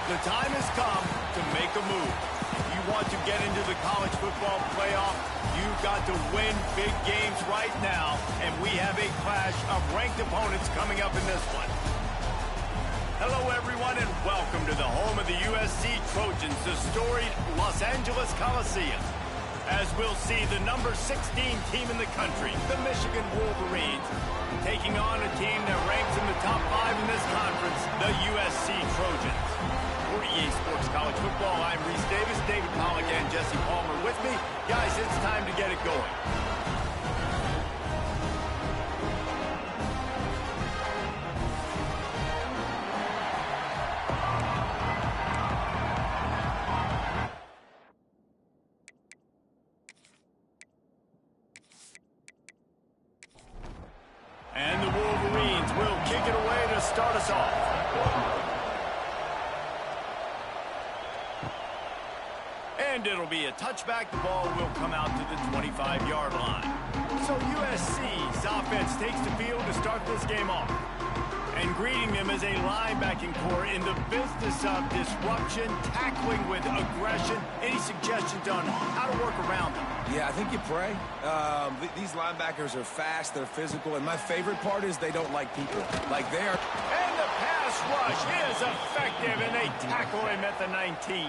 The time has come to make a move. If you want to get into the college football playoff, you've got to win big games right now, and we have a clash of ranked opponents coming up in this one. Hello, everyone, and welcome to the home of the USC Trojans, the storied Los Angeles Coliseum. As we'll see, the number 16 team in the country, the Michigan Wolverines, taking on a team that ranks in the top 5 in this conference, the USC Trojans. For EA Sports College Football, I'm Reese Davis, David Pollack, and Jesse Palmer with me. Guys, it's time to get it going. And the Wolverines will kick it away to start us off. And it'll be a touchback. The ball will come out to the 25-yard line. So USC's offense takes the field to start this game off. And greeting them is a linebacking core in the business of disruption, tackling with aggression. Any suggestions on how to work around them? Yeah, I think you pray. These linebackers are fast, they're physical, and my favorite part is they don't like people. Like they are. And the pass rush is effective, and they tackle him at the 19.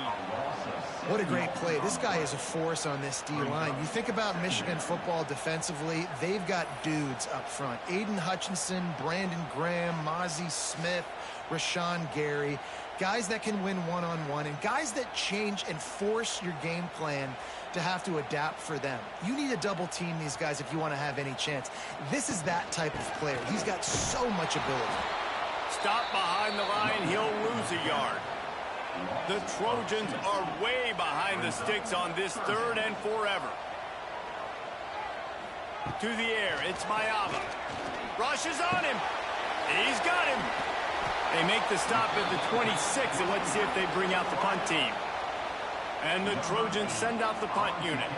What a great play. This guy is a force on this D-line. You think about Michigan football defensively, they've got dudes up front. Aiden Hutchinson, Brandon Graham, Mozzie Smith, Rashawn Gary. Guys that can win one-on-one and guys that change and force your game plan to have to adapt for them. You need to double team these guys if you want to have any chance. This is that type of player. He's got so much ability. Stop behind the line, he'll lose a yard. The Trojans are way behind the sticks on this third and forever. To the air, it's Mayava. Rushes on him. He's got him. They make the stop at the 26, and let's see if they bring out the punt team. And the Trojans send out the punt unit.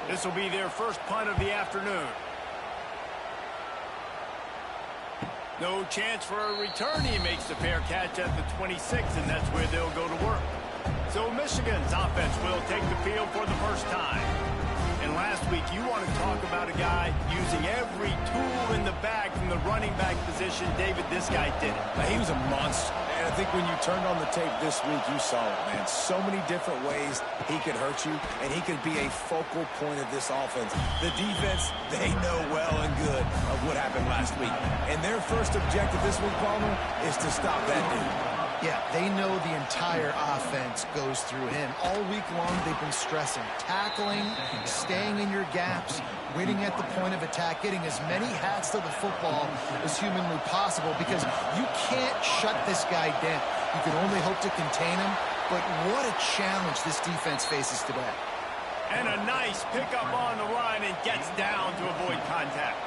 This will be their first punt of the afternoon. No chance for a return. He makes the fair catch at the 26, and that's where they'll go to work. So Michigan's offense will take the field for the first time. And last week, you want to talk about a guy using every tool in the bag from the running back position. David, this guy did it. He was a monster. And I think when you turned on the tape this week, you saw it, man. So many different ways he could hurt you, and he could be a focal point of this offense. The defense, they know well and good of what happened last week. And their first objective this week, Palmer, is to stop that dude. Yeah, they know the entire offense goes through him. All week long, they've been stressing tackling, staying in your gaps, winning at the point of attack, getting as many hats to the football as humanly possible because you can't shut this guy down. You can only hope to contain him, but what a challenge this defense faces today. And a nice pickup on the line and gets down to avoid contact.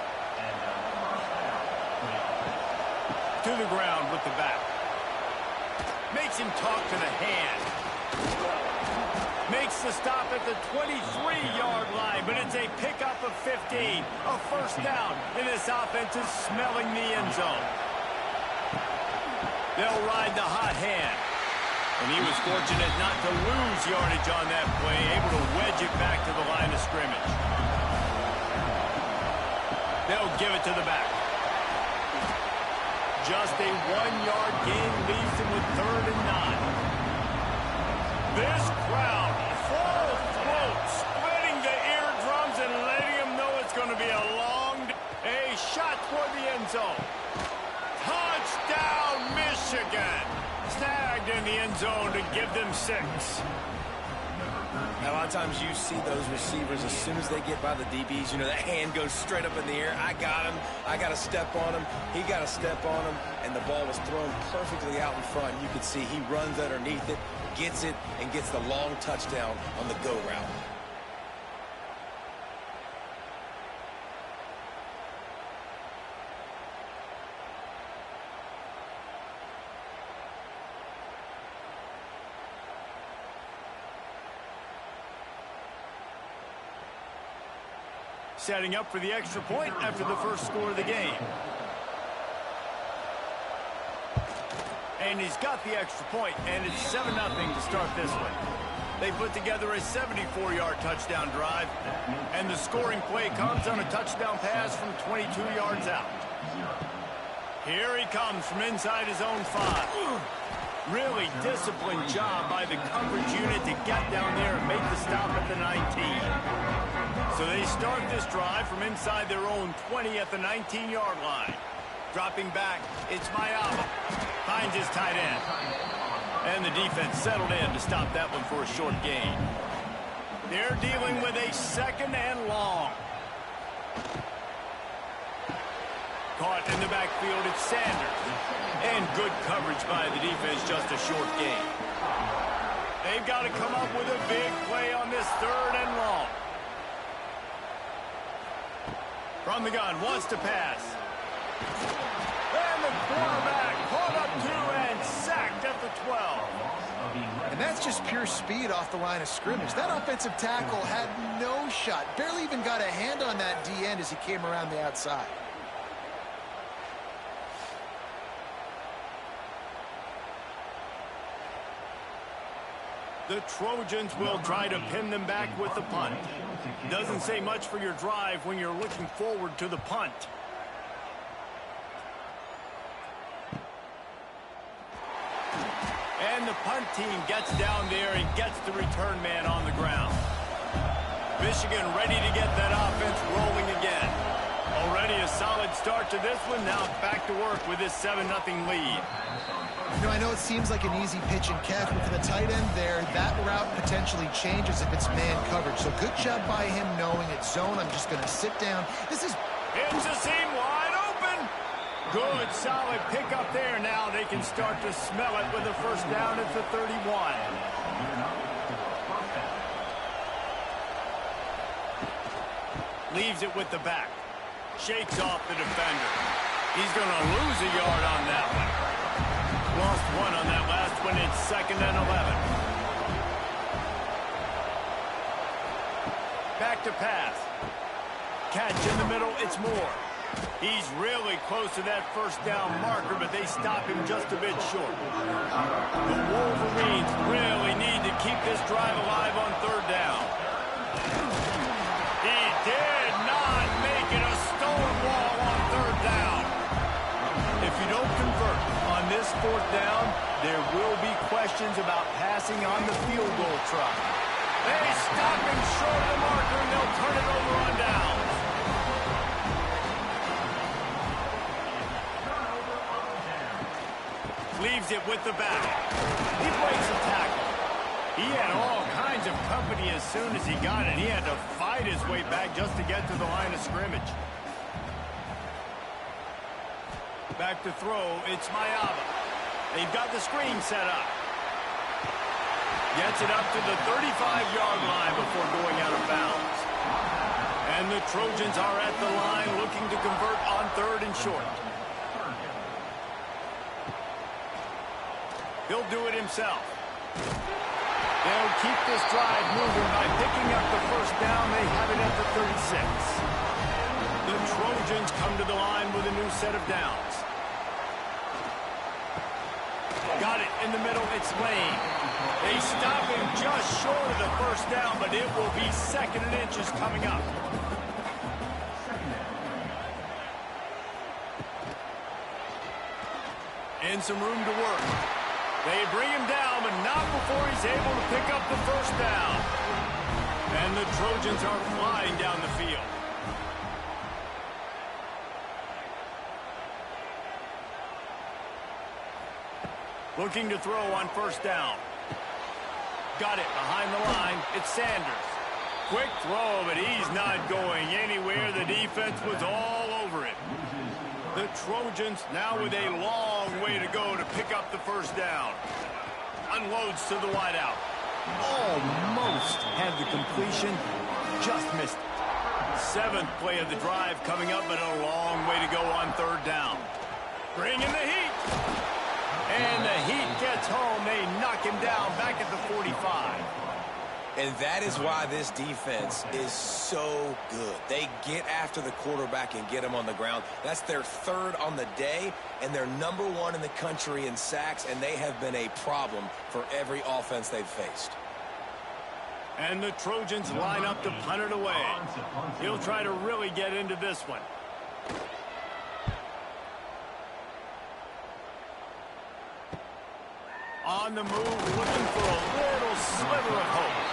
To the ground with the back. Makes him talk to the hand. Makes the stop at the 23-yard line, but it's a pickup of 15. A first down, and this offense is smelling the end zone. They'll ride the hot hand. And he was fortunate not to lose yardage on that play, able to wedge it back to the line of scrimmage. They'll give it to the back. Just a 1-yard gain leaves him with 3rd and 9. This crowd, full throat, splitting the eardrums and letting him know it's going to be a long day. A shot toward the end zone. Touchdown, Michigan. Snagged in the end zone to give them 6. A lot of times you see those receivers, as soon as they get by the DBs, you know, that hand goes straight up in the air. I got him. I got to step on him. He got to step on him. And the ball was thrown perfectly out in front. You could see he runs underneath it, gets it, and gets the long touchdown on the go route. Setting up for the extra point after the first score of the game. And he's got the extra point, and it's 7-0 to start this one. They put together a 74-yard touchdown drive, and the scoring play comes on a touchdown pass from 22 yards out. Here he comes from inside his own 5. Really disciplined job by the coverage unit to get down there and make the stop at the 19. So they start this drive from inside their own 20 at the 19-yard line. Dropping back, it's Mayama. Finds his tight end. And the defense settled in to stop that one for a short gain. They're dealing with a 2nd and long. Caught in the backfield, it's Sanders. And good coverage by the defense, just a short gain. They've got to come up with a big play on this 3rd and long. From the gun, wants to pass. And the quarterback caught up 2 and sacked at the 12. And that's just pure speed off the line of scrimmage. That offensive tackle had no shot. Barely even got a hand on that D-end as he came around the outside. The Trojans will try to pin them back with the punt. Doesn't say much for your drive when you're looking forward to the punt. And the punt team gets down there and gets the return man on the ground. Michigan ready to get that offense rolling again. Already a solid start to this one. Now back to work with this 7-0 lead. You know, I know it seems like an easy pitch and catch, but for the tight end there, that route potentially changes if it's man coverage. So good job by him knowing it's zone. I'm just going to sit down. This is... It's a seam wide open. Good, solid pickup there. Now they can start to smell it with a 1st down at the 31. Leaves it with the back. Shakes off the defender. He's going to lose a yard on that one. Lost 1 on that last one. It's 2nd and 11. Back to pass. Catch in the middle. It's Moore. He's really close to that 1st down marker, but they stop him just a bit short. The Wolverines really need to keep this drive alive on 3rd down. He did not make it a stonewall on 3rd down. If you don't convert on this 4th down, there will be questions about passing on the field goal try. They stop him short of the marker, and they'll turn it over on downs. Leaves it with the back. He breaks a tackle. He had all kinds of company as soon as he got it. He had to fight his way back just to get to the line of scrimmage. Back to throw, it's Mayama. They've got the screen set up. Gets it up to the 35-yard line before going out of bounds. And the Trojans are at the line looking to convert on 3rd and short. He'll do it himself. They'll keep this drive moving by picking up the 1st down. They have it at the 36. The Trojans come to the line with a new set of downs. Got it in the middle. It's Lane. They stop him just short of the 1st down, but it will be 2nd and inches coming up. And some room to work. They bring him down, but not before he's able to pick up the 1st down. And the Trojans are flying down the field. Looking to throw on 1st down. Got it behind the line. It's Sanders. Quick throw, but he's not going anywhere. The defense was all over it. The Trojans now with a long way to go to pick up the 1st down. Unloads to the wideout. Almost had the completion. Just missed it. 7th play of the drive coming up, but a long way to go on 3rd down. Bring in the heat. And the heat gets home. They knock him down back at the 45. And that is why this defense is so good. They get after the quarterback and get him on the ground. That's their third on the day, and they're #1 in the country in sacks, and they have been a problem for every offense they've faced. And the Trojans line up to punt it away. He'll try to really get into this one. On the move, looking for a little sliver of hope.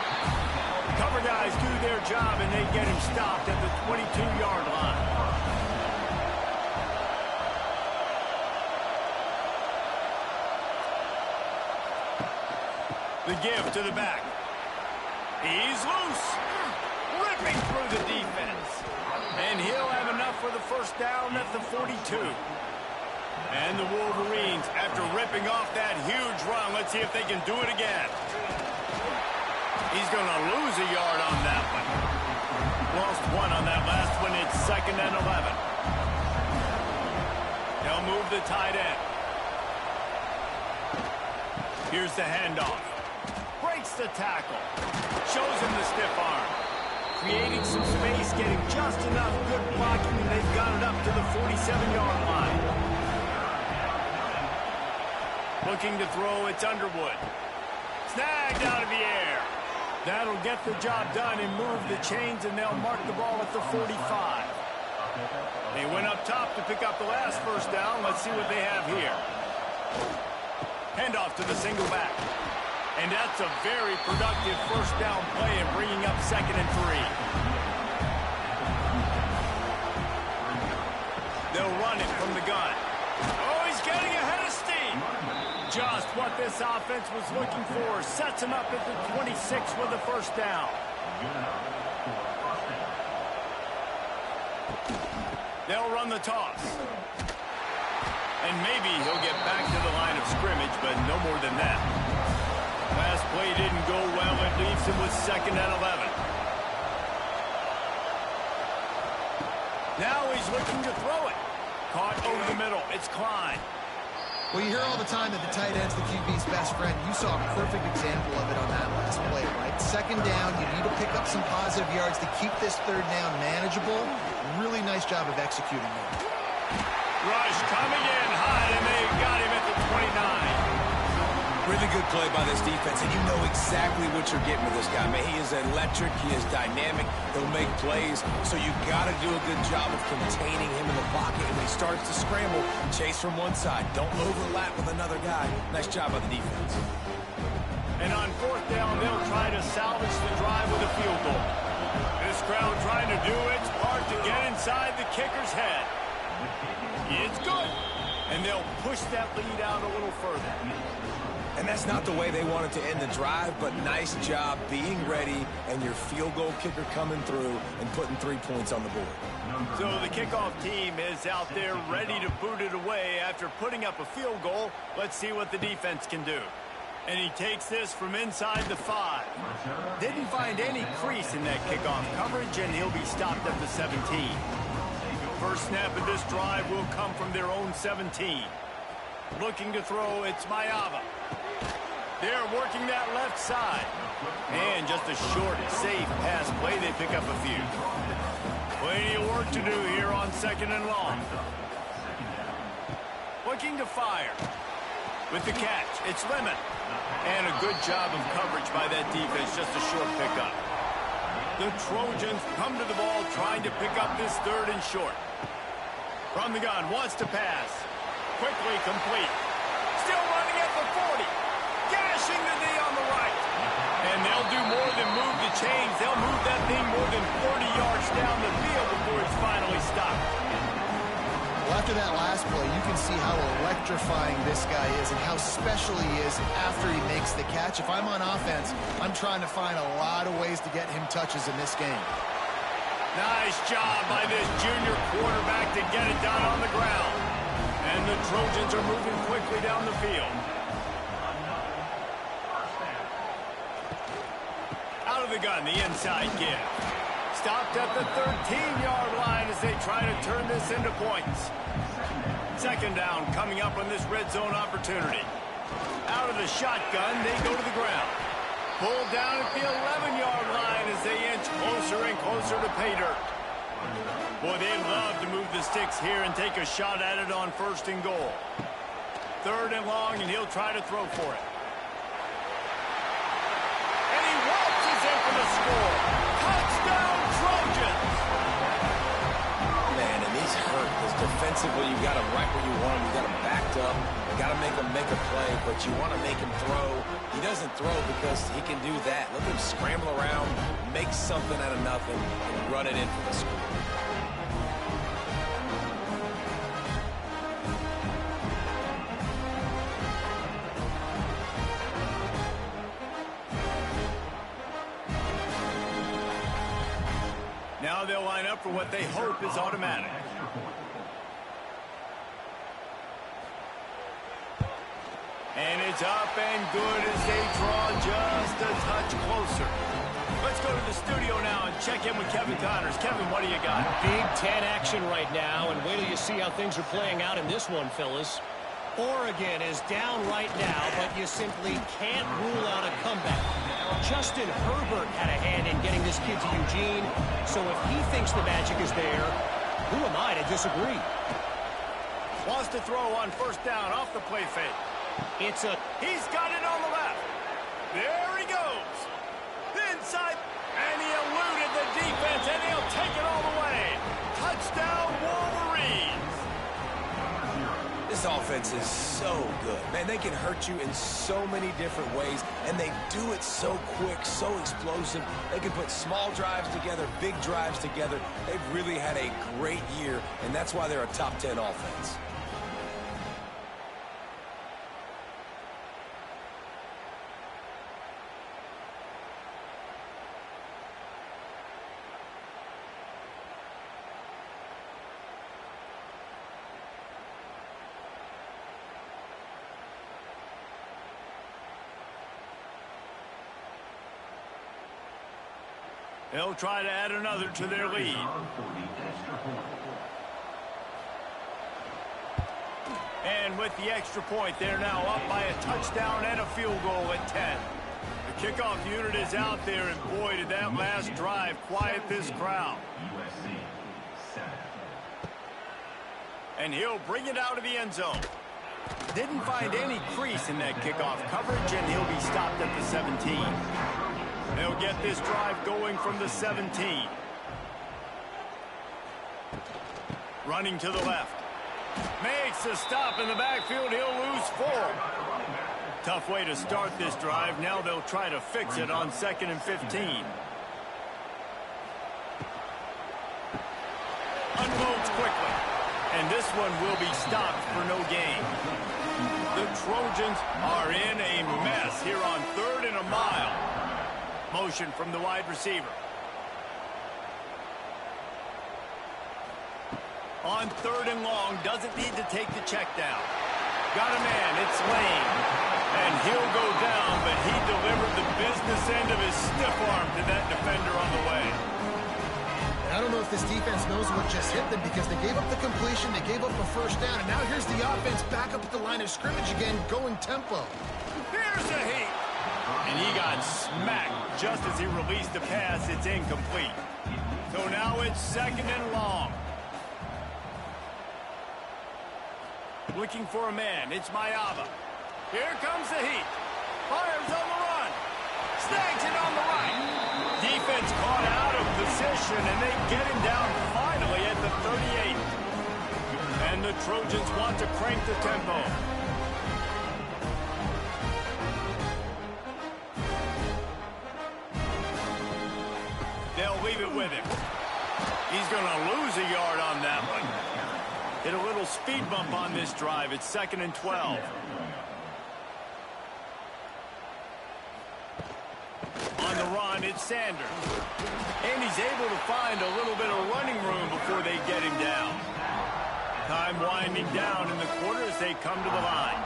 Cover guys do their job, and they get him stopped at the 22-yard line. The give to the back. He's loose. Ripping through the defense. And he'll have enough for the first down at the 42. And the Wolverines, after ripping off that huge run, let's see if they can do it again. He's going to lose a yard on that one. Lost one on that last one. It's 2nd and 11. They'll move the tight end. Here's the handoff. Breaks the tackle. Shows him the stiff arm. Creating some space, getting just enough good blocking, and they've got it up to the 47-yard line. Looking to throw, it's Underwood. Snagged out of the air. That'll get the job done and move the chains, and they'll mark the ball at the 45. They went up top to pick up the last first down. Let's see what they have here. Handoff to the single back. And that's a very productive first down play and bringing up 2nd and 3. They'll run it from the gun. Oh, he's getting ahead of steam. Just what this offense was looking for. Sets him up at the 26 with the first down. They'll run the toss. And maybe he'll get back to the line of scrimmage, but no more than that. Last play didn't go well. It leaves him with 2nd and 11. Now he's looking to throw it. Caught over the middle. It's Klein. Well, you hear all the time that the tight end's the QB's best friend. You saw a perfect example of it on that last play, right? 2nd down, you need to pick up some positive yards to keep this 3rd down manageable. Really nice job of executing there. Rush coming in high, and they got him at the 29. Really good play by this defense, and you know exactly what you're getting with this guy. Man, he is electric. He is dynamic. He'll make plays, so you got to do a good job of containing him in the pocket. And when he starts to scramble, chase from one side. Don't overlap with another guy. Nice job by the defense. And on 4th down, they'll try to salvage the drive with a field goal. This crowd trying to do its part to get inside the kicker's head. It's good. And they'll push that lead out a little further. And that's not the way they wanted to end the drive, but nice job being ready and your field goal kicker coming through and putting 3 points on the board. So the kickoff team is out there ready to boot it away after putting up a field goal. Let's see what the defense can do. And he takes this from inside the 5. Didn't find any crease in that kickoff coverage, and he'll be stopped at the 17. First snap of this drive will come from their own 17. Looking to throw, it's Mayava. They're working that left side. And just a short, safe pass play. They pick up a few. Plenty of work to do here on 2nd and long. Looking to fire. With the catch, it's Lemon. And a good job of coverage by that defense. Just a short pickup. The Trojans come to the ball trying to pick up this 3rd and short. From the gun, wants to pass. Quickly complete. Still running at the 40. Gashing the knee on the right. And they'll do more than move the chains. They'll move that thing more than 40 yards down the field before it's finally stopped. Well, after that last play, you can see how electrifying this guy is and how special he is after he makes the catch. If I'm on offense, I'm trying to find a lot of ways to get him touches in this game. Nice job by this junior quarterback to get it done on the ground. And the Trojans are moving quickly down the field. Out of the gun, the inside give. Stopped at the 13-yard line as they try to turn this into points. 2nd down coming up on this red zone opportunity. Out of the shotgun, they go to the ground. Pulled down at the 11-yard getting closer to pay dirt. Boy, they love to move the sticks here and take a shot at it on 1st and goal. 3rd and long, and he'll try to throw for it. And he waltzes in for the score. Touchdown, Trojans! Man, and he's hurt because defensively you got him right where you want him. You got him backed up. You got to make him make a play, but you want to make him throw. He doesn't throw because he can do that. Let him scramble around, make something out of nothing, and run it in for the score. Now they'll line up for what they hope is automatic. And it's up and good as they draw just a touch closer. Let's go to the studio now and check in with Kevin Connors. Kevin, what do you got? Big Ten action right now, and wait till you see how things are playing out in this one, fellas. Oregon is down right now, but you simply can't rule out a comeback. Justin Herbert had a hand in getting this kid to Eugene, so if he thinks the magic is there, who am I to disagree? Wants to throw on 1st down off the play fake. He's got it on the left. There he goes. Inside, and he eluded the defense, and he'll take it all the way. Touchdown, Wolverines. This offense is so good. Man, they can hurt you in so many different ways, and they do it so quick, so explosive. They can put small drives together, big drives together. They've really had a great year, and that's why they're a top 10 offense. They'll try to add another to their lead. And with the extra point, they're now up by a touchdown and a field goal at 10. The kickoff unit is out there, and boy, did that last drive quiet this crowd. And he'll bring it out of the end zone. Didn't find any crease in that kickoff coverage, and he'll be stopped at the 17. They'll get this drive going from the 17. Running to the left. Makes a stop in the backfield. He'll lose 4. Tough way to start this drive. Now they'll try to fix it on 2nd and 15. Unloads quickly. And this one will be stopped for no gain. The Trojans are in a mess here on 3rd and a mile. Motion from the wide receiver. On 3rd and long, doesn't need to take the check down. Got a man, it's Lane. And he'll go down, but he delivered the business end of his stiff arm to that defender on the way. I don't know if this defense knows what just hit them because they gave up the completion, they gave up a 1st down, and now here's the offense back up at the line of scrimmage again, going tempo. Here's a heat. And he got smacked just as he released the pass. It's incomplete. So now it's 2nd and long. Looking for a man. It's Mayava. Here comes the heat. Fires on the run. Snags it on the right. Defense caught out of position, and they get him down finally at the 38. And the Trojans want to crank the tempo. They'll leave it with him. He's going to lose a yard on that one. Hit a little speed bump on this drive. It's 2nd and 12. On the run, it's Sanders. And he's able to find a little bit of running room before they get him down. Time winding down in the quarter as they come to the line.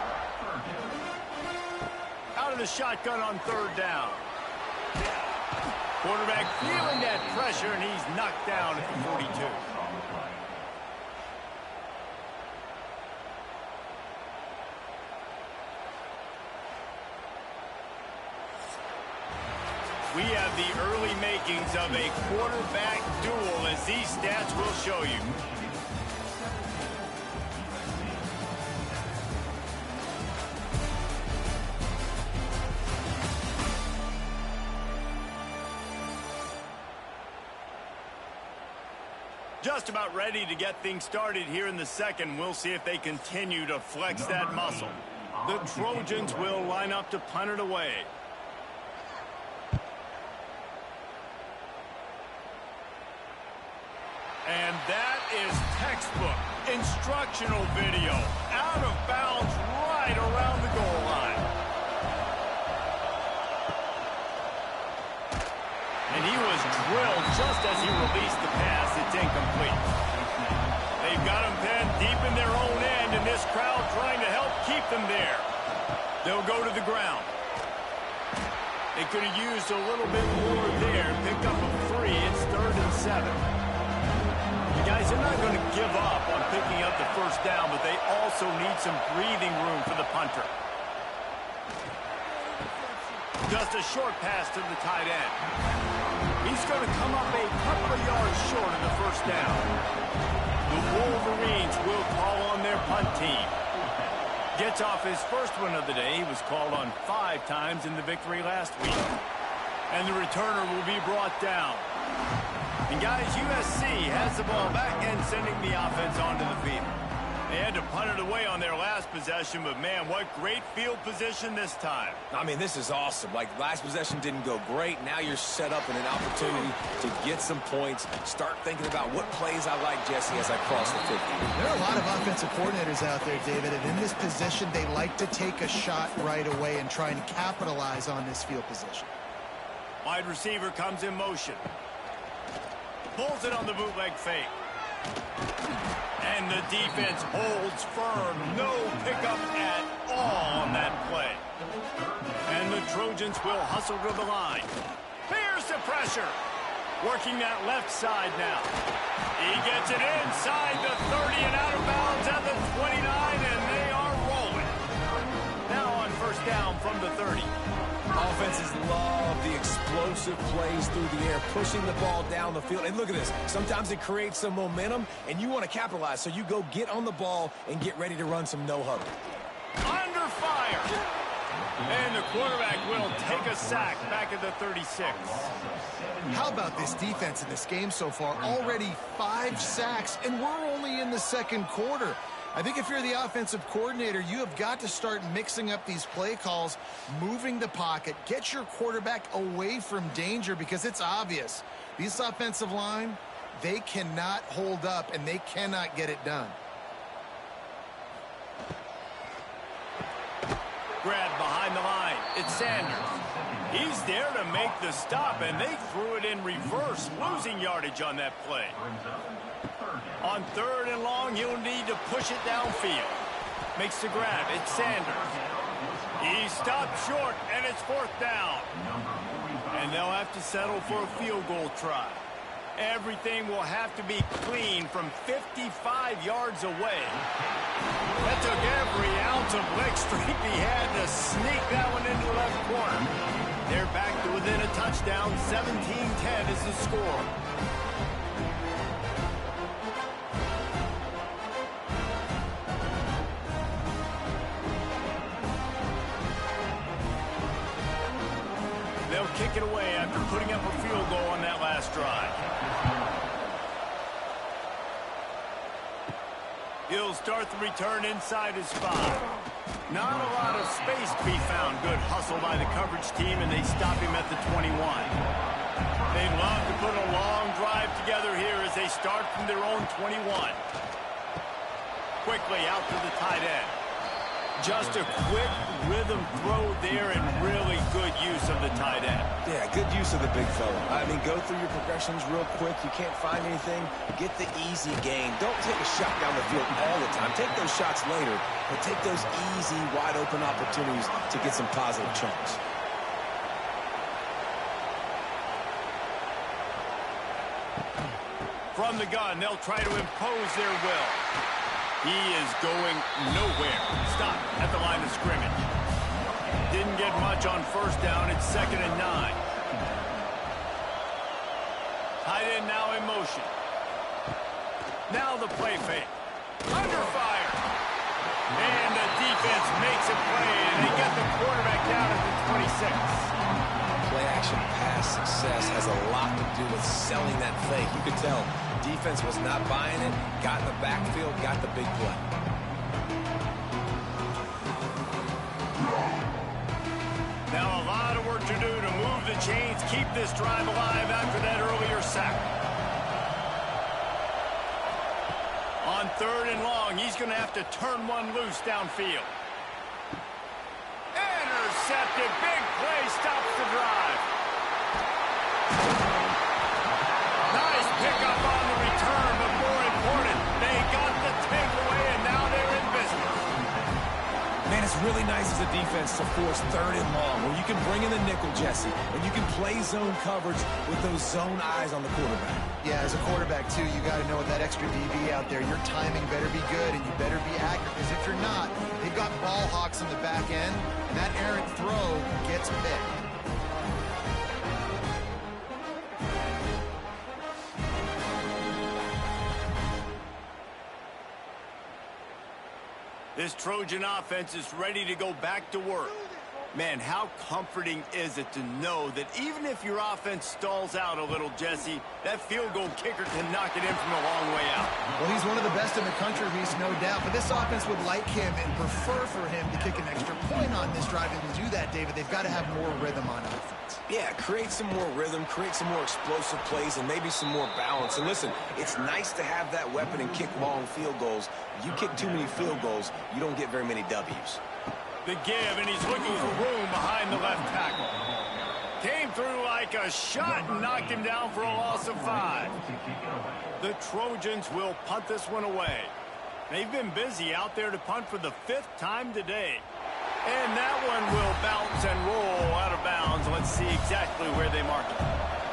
Out of the shotgun on 3rd down. Quarterback feeling that pressure, and he's knocked down at the 42. we have the early makings of a quarterback duel, as these stats will show you. Just about ready to get things started here in the second. We'll see if they continue to flex that muscle. The Trojans will line up to punt it away. And that is textbook instructional video. Out of bounds right around the goal line. And he was drilled just as he released the pass. It's incomplete. They've got him pinned deep in their own end, and this crowd trying to help keep them there. They'll go to the ground. They could have used a little bit more there. Pick up a 3. It's 3rd and 7. Guys, they're not going to give up on picking up the first down, but they also need some breathing room for the punter. Just a short pass to the tight end. He's going to come up a couple of yards short of the first down. The Wolverines will call on their punt team. Gets off his first one of the day. He was called on 5 times in the victory last week. And the returner will be brought down. And guys, USC has the ball back and sending the offense onto the field. They had to punt it away on their last possession, but man, what great field position this time. I mean, this is awesome. Like, last possession didn't go great. Now you're set up in an opportunity to get some points. Start thinking about what plays I like, Jesse, as I cross the 50. There are a lot of offensive coordinators out there, David, and in this position, they like to take a shot right away and try and capitalize on this field position. Wide receiver comes in motion. Pulls it on the bootleg fake. And the defense holds firm. No pickup at all on that play. And the Trojans will hustle to the line. Here's the pressure. Working that left side now. He gets it inside the 30 and out of bounds at the 29, and they are rolling. Now on first down from the 30. Offenses love the explosive plays through the air, pushing the ball down the field. And look at this. Sometimes it creates some momentum, and you want to capitalize. So you go get on the ball and get ready to run some no-huddle. Under fire. And the quarterback will take a sack back at the 36. How about this defense in this game so far? Already 5 sacks, and we're only in the second quarter. I think if you're the offensive coordinator, you have got to start mixing up these play calls, moving the pocket, get your quarterback away from danger, because it's obvious. This offensive line, they cannot hold up, and they cannot get it done. Grab behind the line. It's Sanders. He's there to make the stop, and they threw it in reverse, losing yardage on that play. On 3rd and long, he'll need to push it downfield. Makes the grab. It's Sanders. He stopped short, and it's 4th down. And they'll have to settle for a field goal try. Everything will have to be clean from 55 yards away. That took every ounce of leg strength he had to sneak that one into the left corner. They're back to within a touchdown. 17-10 is the score. They'll kick it away after putting up a field goal on that last drive. He'll start the return inside his 5. Not a lot of space to be found. Good hustle by the coverage team, and they stop him at the 21. They'd love to put a long drive together here as they start from their own 21. Quickly out to the tight end. Just a quick rhythm throw there, and really good use of the tight end. Yeah, good use of the big fella. I mean, go through your progressions real quick. You can't find anything. Get the easy gain. Don't take a shot down the field all the time. Take those shots later, but take those easy, wide-open opportunities to get some positive chunks. From the gun, they'll try to impose their will. He is going nowhere. Stop at the line of scrimmage. Didn't get much on first down. It's 2nd and 9. motion. Now the play fake. Under fire. And the defense makes a play, and they get the quarterback down at the 26. Play-action pass success has a lot to do with selling that fake. You could tell defense was not buying it, got in the backfield, got the big play. Now a lot of work to do to move the chains, keep this drive alive after that earlier sack. On 3rd and long, he's going to have to turn one loose downfield. Intercepted. Big play stops the drive. Nice pickup on the return, but more important, they got the takeaway, and now they're in business. Man, it's really nice as a defense to force 3rd and long, where you can bring in the nickel, Jesse, and you can play zone coverage with those zone eyes on the quarterback. Yeah, as a quarterback, too, you got to know with that extra DB out there, your timing better be good and you better be accurate, because if you're not, they've got ball hawks in the back end, and that errant throw gets picked. This Trojan offense is ready to go back to work. Man, how comforting is it to know that even if your offense stalls out a little, Jesse, that field goal kicker can knock it in from a long way out. Well, he's one of the best in the country, Reese, no doubt. But this offense would like him and prefer for him to kick an extra point on this drive. And to do that, David, they've got to have more rhythm on offense. Yeah, create some more rhythm, create some more explosive plays, and maybe some more balance. And listen, it's nice to have that weapon and kick long field goals. You kick too many field goals, you don't get very many W's. The give, and he's looking for room behind the left tackle. Came through like a shot and knocked him down for a loss of 5. The Trojans will punt this one away. They've been busy out there to punt for the 5th time today. And that one will bounce and roll out of bounds. Let's see exactly where they mark it.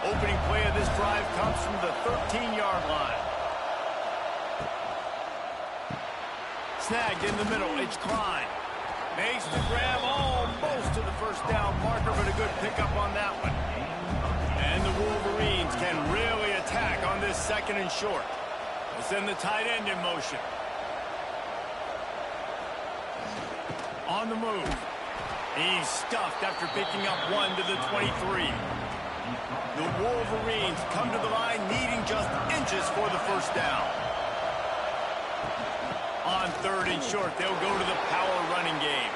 Opening play of this drive comes from the 13-yard line. Snagged in the middle, it's Klein. Makes the grab almost to the first down marker, but a good pickup on that one. And the Wolverines can really attack on this 2nd and short. They send the tight end in motion. On the move. He's stuffed after picking up 1 to the 23. The Wolverines come to the line needing just inches for the first down. On 3rd and short, they'll go to the power running game.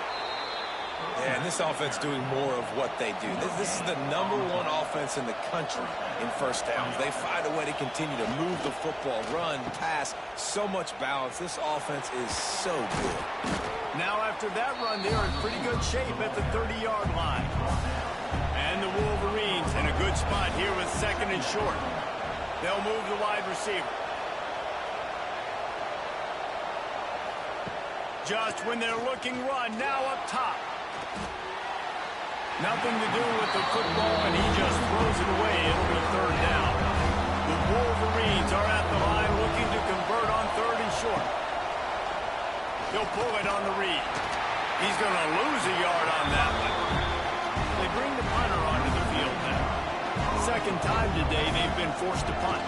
Yeah, and this offense doing more of what they do. This is the #1 offense in the country in first downs. They find a way to continue to move the football, run, pass, so much balance. This offense is so good. Now after that run, they're in pretty good shape at the 30-yard line. And the Wolverines in a good spot here with 2nd and short. They'll move the wide receiver. Just when they're looking run, now up top. Nothing to do with the football, and he just throws it away. It'll be 3rd down. The Wolverines are at the line looking to convert on 3rd and short. He'll pull it on the read. He's going to lose a yard on that one. They bring the punter onto the field now. 2nd time today they've been forced to punt.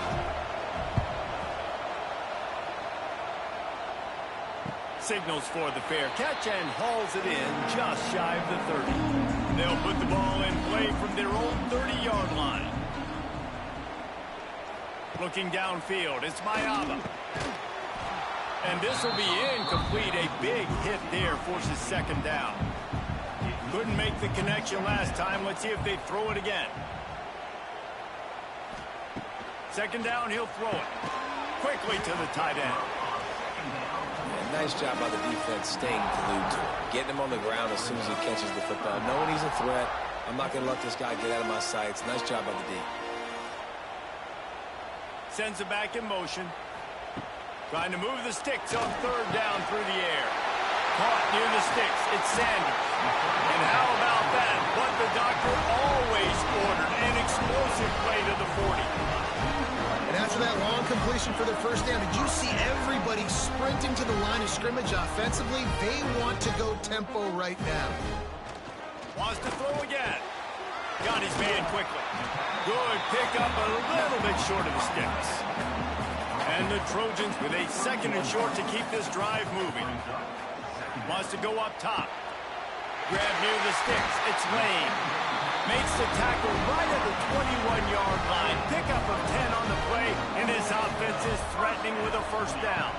Signals for the fair catch and hauls it in just shy of the 30. They'll put the ball in play from their own 30-yard line. Looking downfield, it's Mayaba. And this will be incomplete. A big hit there forces 2nd down. Couldn't make the connection last time. Let's see if they throw it again. 2nd down, he'll throw it. Quickly to the tight end. Nice job by the defense staying glued to him. Getting him on the ground as soon as he catches the football. Knowing he's a threat, I'm not going to let this guy get out of my sights. Nice job by the D. Sends it back in motion. Trying to move the sticks on 3rd down through the air. Caught near the sticks. It's Sanders. And how about that? What the doctor always ordered. An explosive play to the 40. And after that long completion for their first down, did you see everybody sprinting to the line of scrimmage offensively? They want to go tempo right now. Wants to throw again. Got his man quickly. Good pickup, a little bit short of the sticks. And the Trojans with a 2nd and short to keep this drive moving. Wants to go up top. Grab near the sticks. It's Lane. Makes the tackle right at the 21-yard line. Pickup of 10 on the play, and his offense is threatening with a 1st down.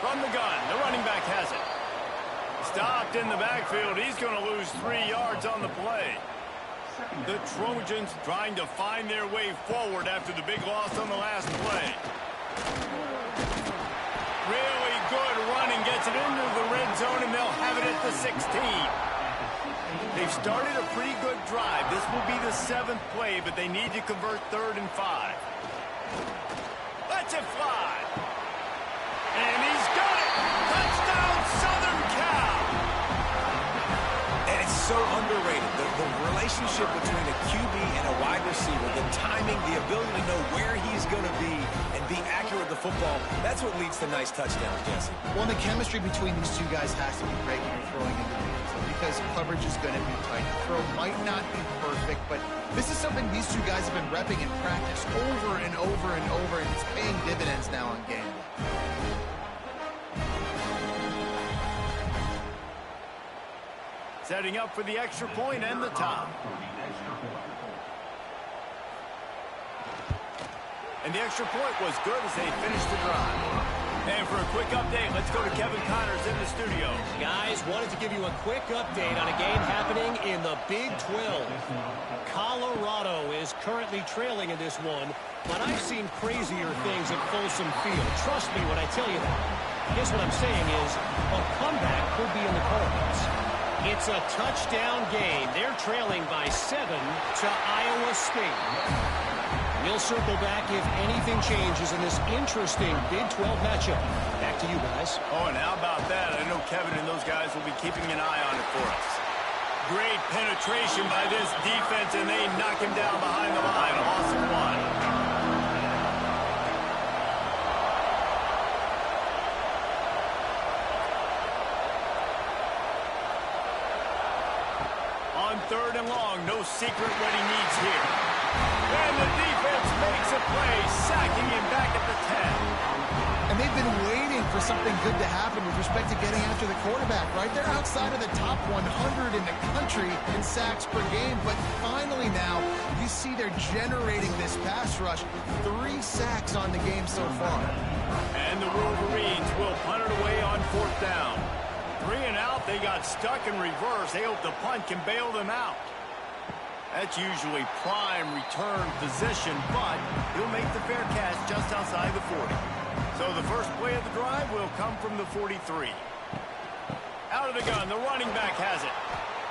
From the gun, the running back has it. Stopped in the backfield. He's going to lose 3 yards on the play. The Trojans trying to find their way forward after the big loss on the last play. Really good running, gets it into the red zone, and they'll have it at the 16. They've started a pretty good drive. This will be the 7th play, but they need to convert 3rd and 5. Lets it fly. And he's got it. Touchdown, Southern Cal. And it's so underrated. The relationship between a QB and a wide receiver, the timing, the ability to know where he's going to be and be accurate with the football, that's what leads to nice touchdowns, Jesse. Well, the chemistry between these two guys has to be great when you're throwing into the end zone because coverage is going to be tight. The throw might not be perfect, but this is something these two guys have been repping in practice over and over and over, and it's paying dividends now on game day. Setting up for the extra point and the top. And the extra point was good as they finished the drive. And for a quick update, let's go to Kevin Connors in the studio. Guys, wanted to give you a quick update on a game happening in the Big 12. Colorado is currently trailing in this one, but I've seen crazier things at Folsom Field. Trust me when I tell you that. I guess what I'm saying is a comeback could be in the cards. It's a touchdown game. They're trailing by 7 to Iowa State. We'll circle back if anything changes in this interesting Big 12 matchup. Back to you guys. Oh, and how about that? I know Kevin and those guys will be keeping an eye on it for us. Great penetration by this defense, and they knock him down behind the line. A loss of 1. On 3rd and long, no secret what he needs here. And the defense makes a play, sacking him back at the 10. And they've been waiting for something good to happen with respect to getting after the quarterback, right? They're outside of the top 100 in the country in sacks per game, but finally now you see they're generating this pass rush. 3 sacks on the game so far. And the Wolverines will punt it away on 4th down. 3 and out, they got stuck in reverse. They hope the punt can bail them out. That's usually prime return position, but he'll make the fair catch just outside the 40. So the first play of the drive will come from the 43. Out of the gun, the running back has it.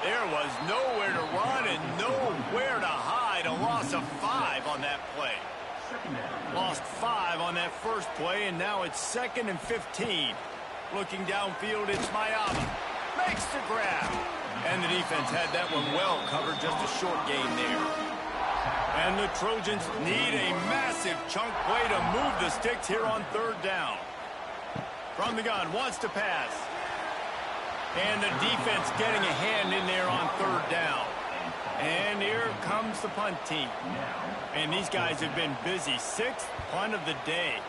There was nowhere to run and nowhere to hide. A loss of 5 on that play. Lost 5 on that first play, and now it's 2nd and 15. Looking downfield, it's Miami. Makes the grab. And the defense had that one well covered, just a short gain there. And the Trojans need a massive chunk play to move the sticks here on 3rd down. From the gun, wants to pass. And the defense getting a hand in there on 3rd down. And here comes the punt team. And these guys have been busy. 6th punt of the day.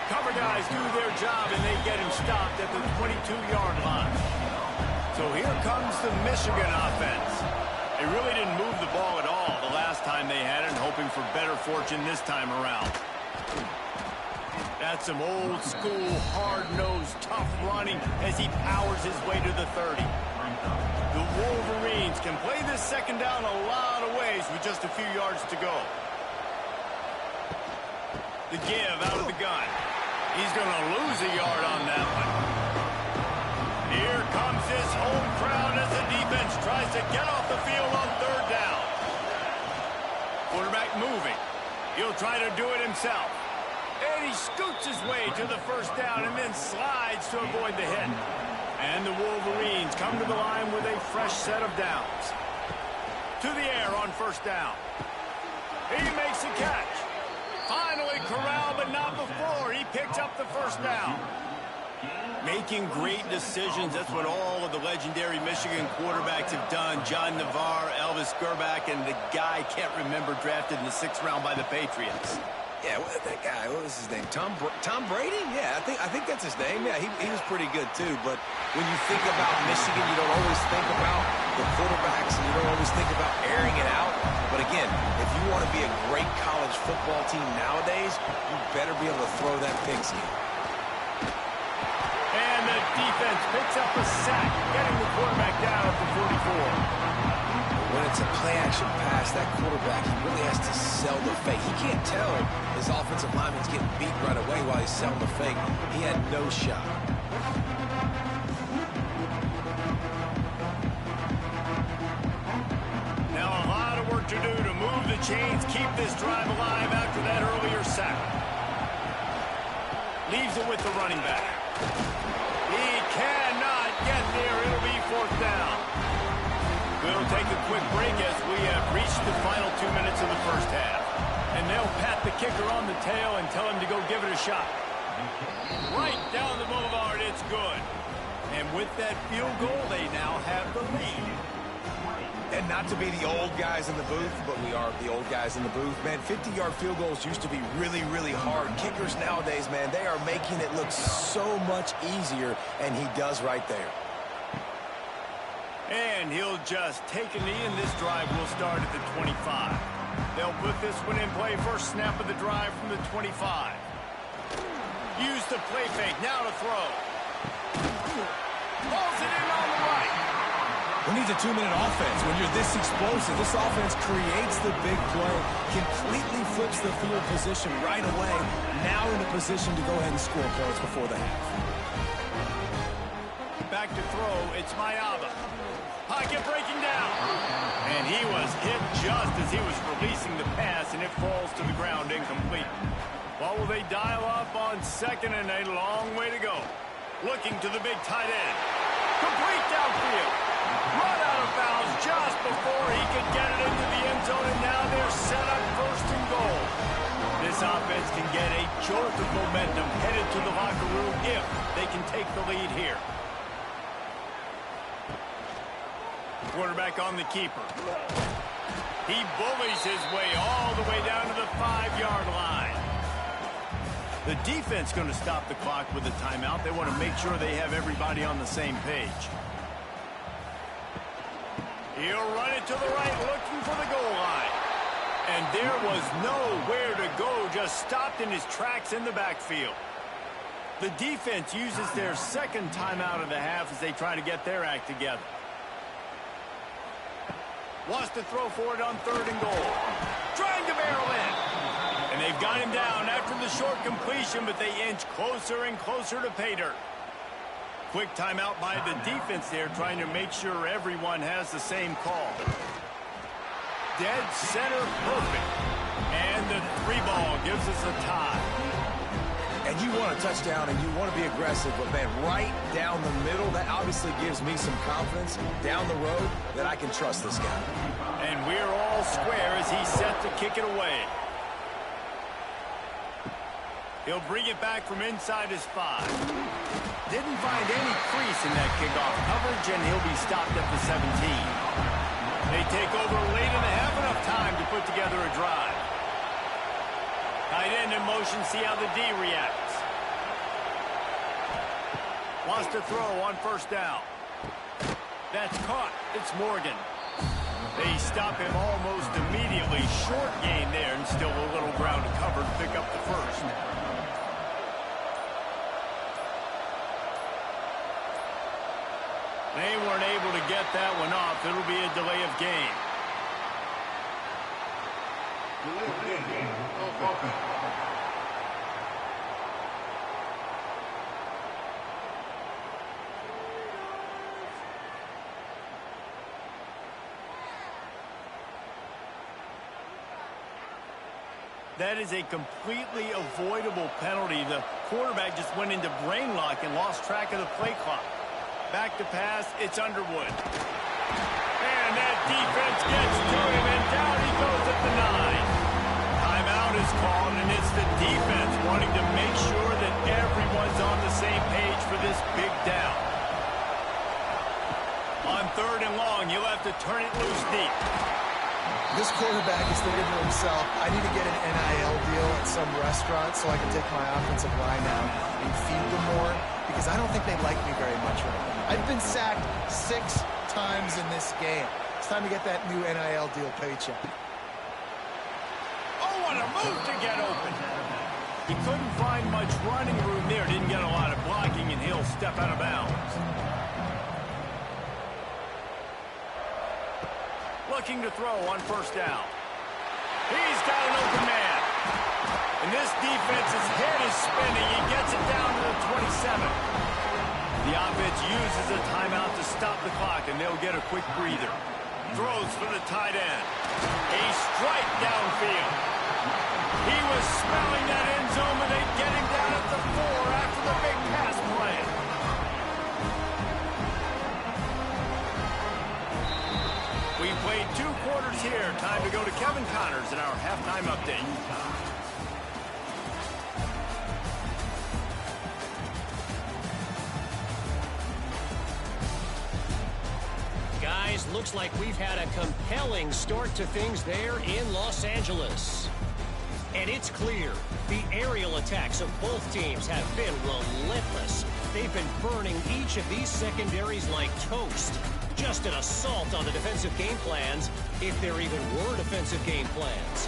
Cover guys do their job, and they get him stopped at the 22-yard line. So here comes the Michigan offense. They really didn't move the ball at all the last time they had it, and hoping for better fortune this time around. That's some old-school, hard-nosed, tough running as he powers his way to the 30. The Wolverines can play this 2nd down a lot of ways with just a few yards to go. The give out of the gun. He's going to lose a yard on that one. Here comes this home crowd as the defense tries to get off the field on 3rd down. Quarterback moving. He'll try to do it himself. And he scoots his way to the 1st down and then slides to avoid the hit. And the Wolverines come to the line with a fresh set of downs. To the air on 1st down. He makes a catch. Finally corralled, but not before. He picks up the 1st down. Making great decisions. That's what all of the legendary Michigan quarterbacks have done. John Navarre, Elvis Gerbach, and the guy I can't remember drafted in the 6th round by the Patriots. Yeah, that guy, what was his name? Tom Brady? Yeah, I think that's his name. Yeah, he was pretty good too. But when you think about Michigan, you don't always think about the quarterbacks, and you don't always think about airing it out. But again, if you want to be a great college football team nowadays, you better be able to throw that pigskin. And the defense picks up a sack, getting the quarterback down at the 44. When it's a play-action pass, that quarterback, he really has to sell the fake. He can't tell his offensive lineman's getting beat right away while he's selling the fake. He had no shot. Now a lot of work to do to move the chains, keep this drive alive after that earlier sack. Leaves it with the running back. He cannot get there. It'll be 4th down. We'll take a quick break as we have reached the final 2 minutes of the first half. And they'll pat the kicker on the tail and tell him to go give it a shot. Right down the boulevard, it's good. And with that field goal, they now have the lead. And not to be the old guys in the booth, but we are the old guys in the booth. Man, 50-yard field goals used to be really, really hard. Kickers nowadays, man, they are making it look so much easier, and he does right there. And he'll just take a knee, and this drive will start at the 25. They'll put this one in play. First snap of the drive from the 25. Use the play fake. Now to throw. Pulls it in on the right. Who needs a 2-minute offense? When you're this explosive, this offense creates the big play, completely flips the field position right away, now in a position to go ahead and score points before the half. Back to throw. It's Mayaba. Pocket breaking down. And he was hit just as he was releasing the pass, and it falls to the ground incomplete. Well, will they dial up on 2nd and a long way to go? Looking to the big tight end. Complete downfield. Run out of bounds just before he could get it into the end zone, and now they're set up 1st and goal. This offense can get a jolt of momentum headed to the locker room if they can take the lead here. Quarterback on the keeper. He bullies his way all the way down to the 5-yard line. The defense going to stop the clock with a timeout. They want to make sure they have everybody on the same page. He'll run it to the right, looking for the goal line. And there was nowhere to go, just stopped in his tracks in the backfield. The defense uses their 2nd timeout of the half as they try to get their act together. Wants to throw for it on 3rd and goal. Trying to barrel in. And they've got him down after the short completion, but they inch closer and closer to pay dirt. Quick timeout by the defense there, trying to make sure everyone has the same call. Dead center perfect. And the 3 ball gives us a tie. And you want a touchdown and you want to be aggressive, but man, right down the middle, that obviously gives me some confidence down the road that I can trust this guy. And we're all square as he's set to kick it away. He'll bring it back from inside his 5. Didn't find any crease in that kickoff coverage, and he'll be stopped at the 17. They take over late in the half, enough time to put together a drive. Tight end in motion, see how the D reacts. Wants to throw on 1st down. That's caught. It's Morgan. They stop him almost immediately. Short gain there, and still a little ground to cover to pick up the 1st. They weren't able to get that one off. It'll be a delay of game. That is a completely avoidable penalty. The quarterback just went into brain lock and lost track of the play clock. Back to pass, it's Underwood. And that defense gets to him, and down he goes at the 9. Timeout is called, and it's the defense wanting to make sure that everyone's on the same page for this big down. On 3rd and long, you'll have to turn it loose deep. This quarterback is thinking to himself, I need to get an NIL deal at some restaurant so I can take my offensive line out and feed them more, because I don't think they like me very much right now. I've been sacked 6 times in this game. It's time to get that new NIL deal paycheck. Oh, what a move to get open. He couldn't find much running room there. Didn't get a lot of blocking, and he'll step out of bounds. Looking to throw on 1st down. He's got an open man. And this defense's head is spinning. He gets it down to the 27. The offense uses a timeout to stop the clock, and they'll get a quick breather. Throws for the tight end. A strike downfield. He was smelling that end zone, and they get him down at the 4 after the big pass play. We played 2 quarters here. Time to go to Kevin Connors in our halftime update. Guys, looks like we've had a compelling start to things there in Los Angeles. And it's clear, the aerial attacks of both teams have been relentless. They've been burning each of these secondaries like toast. Just an assault on the defensive game plans, if there even were defensive game plans.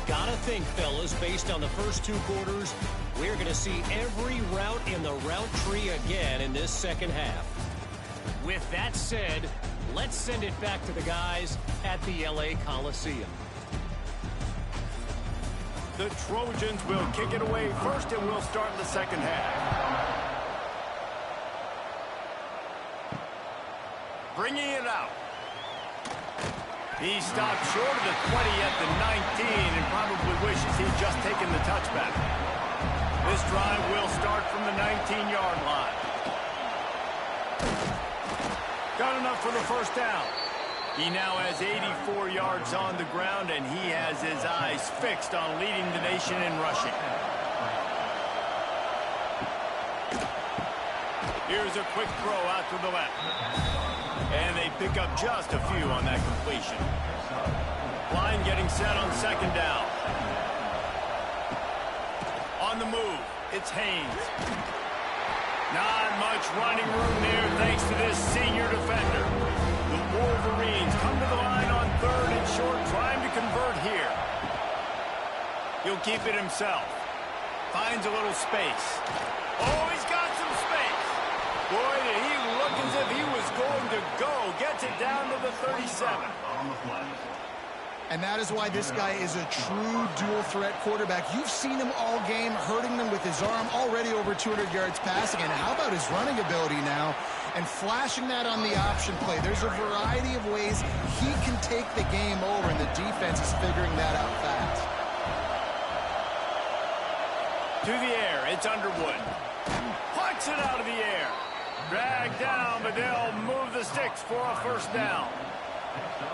Gotta think, fellas, based on the first 2 quarters, we're going to see every route in the route tree again in this second half. With that said, let's send it back to the guys at the LA Coliseum. The Trojans will kick it away first, and we'll start the second half. Bringing it out. He stopped short of the 20 at the 19 and probably wishes he'd just taken the touchback. This drive will start from the 19-yard line. Got enough for the 1st down. He now has 84 yards on the ground, and he has his eyes fixed on leading the nation in rushing. Here's a quick throw out to the left. And they pick up just a few on that completion. Line getting set on 2nd down. On the move, it's Haynes. Not much running room there thanks to this senior defender. The Wolverines come to the line on 3rd and short, trying to convert here. He'll keep it himself. Finds a little space. Oh, he's got some space. Boy, did he look as if he was going to go. Gets it down to the 37. And that is why this guy is a true dual-threat quarterback. You've seen him all game, hurting them with his arm, already over 200 yards passing. And how about his running ability now? And flashing that on the option play. There's a variety of ways he can take the game over, and the defense is figuring that out fast. To the air, it's Underwood. Punts it out of the air. Dragged down, but they'll move the sticks for a 1st down.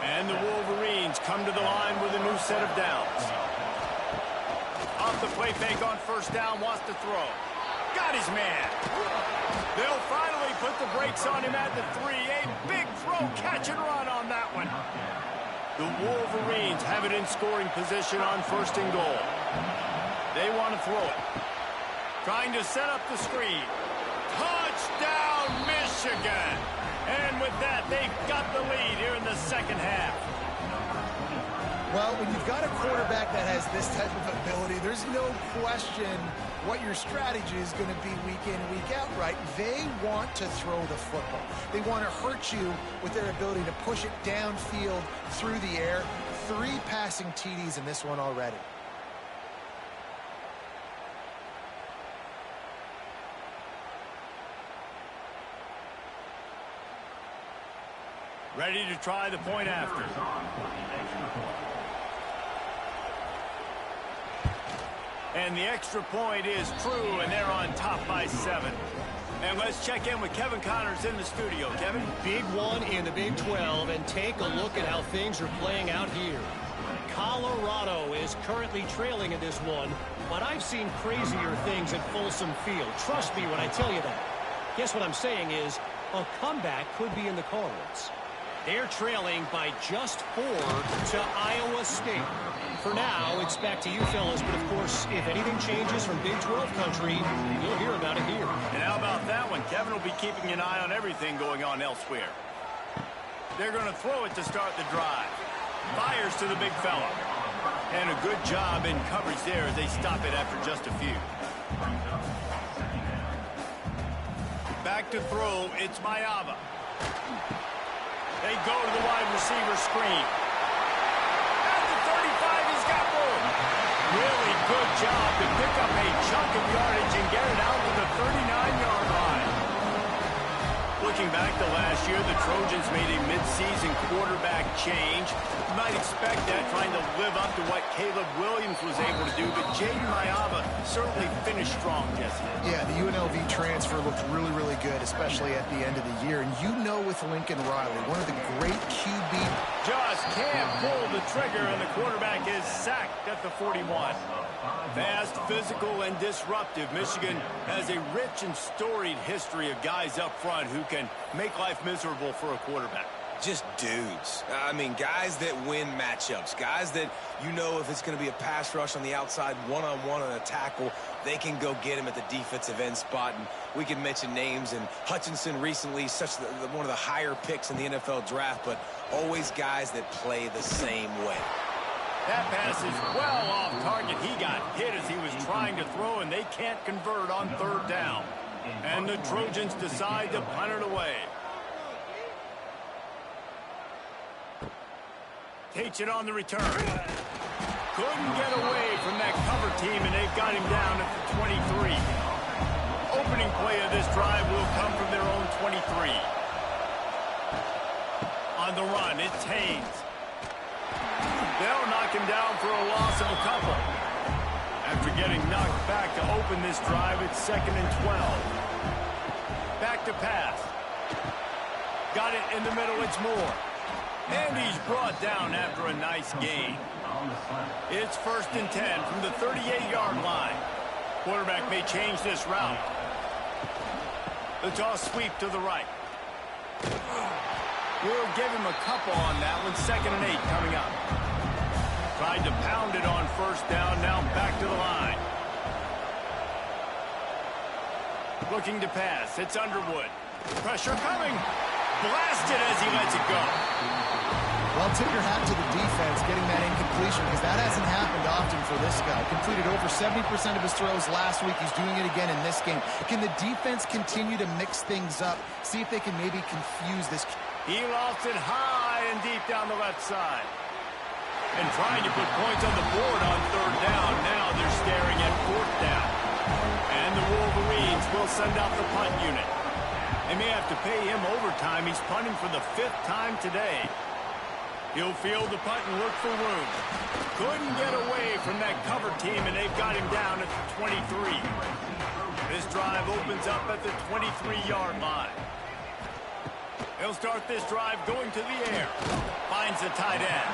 And the Wolverines come to the line with a new set of downs. Off the play fake on 1st down, wants to throw. Got his man. They'll finally put the brakes on him at the 3. A big throw, catch and run on that one. The Wolverines have it in scoring position on 1st and goal. They want to throw it. Trying to set up the screen. Touchdown, Michigan! And with that, they've got the lead here in the second half. Well, when you've got a quarterback that has this type of ability, there's no question what your strategy is going to be week in and week out, right? They want to throw the football. They want to hurt you with their ability to push it downfield through the air. 3 passing TDs in this one already. Ready to try the point after. And the extra point is true, and they're on top by 7. And let's check in with Kevin Connors in the studio. Kevin? Big one in the Big 12, and take a look at how things are playing out here. Colorado is currently trailing in this one, but I've seen crazier things at Folsom Field. Trust me when I tell you that. Guess what I'm saying is a comeback could be in the cards. They're trailing by just 4 to Iowa State. For now, it's back to you fellas, but of course, if anything changes from Big 12 country, you'll hear about it here. And how about that one? Kevin will be keeping an eye on everything going on elsewhere. They're going to throw it to start the drive. Fires to the big fella. And a good job in coverage there as they stop it after just a few. Back to throw, it's Mayava. They go to the wide receiver screen. At the 35, he's got room. Really good job to pick up a chunk of yardage and get it out to the 39-yard line. Looking back to last year, the Trojans made a midseason quarterback change. You might expect that, trying to live up to what Caleb Williams was able to do, but Jaden Mayava certainly finished strong, Jesse. Yeah, the UNLV transfer looked really, really good, especially at the end of the year. And you know with Lincoln Riley, one of the great QB. Just can't pull the trigger, and the quarterback is sacked at the 41. Fast, physical, and disruptive. Michigan has a rich and storied history of guys up front who can make life miserable for a quarterback. Just dudes. I mean, guys that win matchups. Guys that, you know, if it's going to be a pass rush on the outside, one-on-one on a tackle, they can go get him at the defensive end spot. And we can mention names. And Hutchinson recently, one of the higher picks in the NFL draft, but always guys that play the same way. That pass is well off target. He got hit as he was trying to throw, and they can't convert on third down. And the Trojans decide to punt it away. Takes it on the return. Couldn't get away from that cover team, and they've got him down at the 23. Opening play of this drive will come from their own 23. On the run, it's Haynes. They'll knock him down for a loss of a couple. After getting knocked back to open this drive, it's 2nd and 12. Back to pass. Got it in the middle, it's Moore. And he's brought down after a nice gain. It's 1st and 10 from the 38-yard line. Quarterback may change this route. The toss sweep to the right. We'll give him a couple on that one. 2nd and 8 coming up. Tried to pound it on 1st down, now back to the line. Looking to pass, it's Underwood. Pressure coming. Blasted as he lets it go. Well, tip your hat to the defense getting that incompletion, because that hasn't happened often for this guy. Completed over 70% of his throws last week. He's doing it again in this game. Can the defense continue to mix things up? See if they can maybe confuse this. He lost it high and deep down the left side. And trying to put points on the board on 3rd down. Now they're staring at 4th down. And the Wolverines will send out the punt unit. They may have to pay him overtime. He's punting for the 5th time today. He'll field the punt and look for room. Couldn't get away from that cover team, and they've got him down at the 23. This drive opens up at the 23-yard line. He'll start this drive going to the air. Finds the tight end.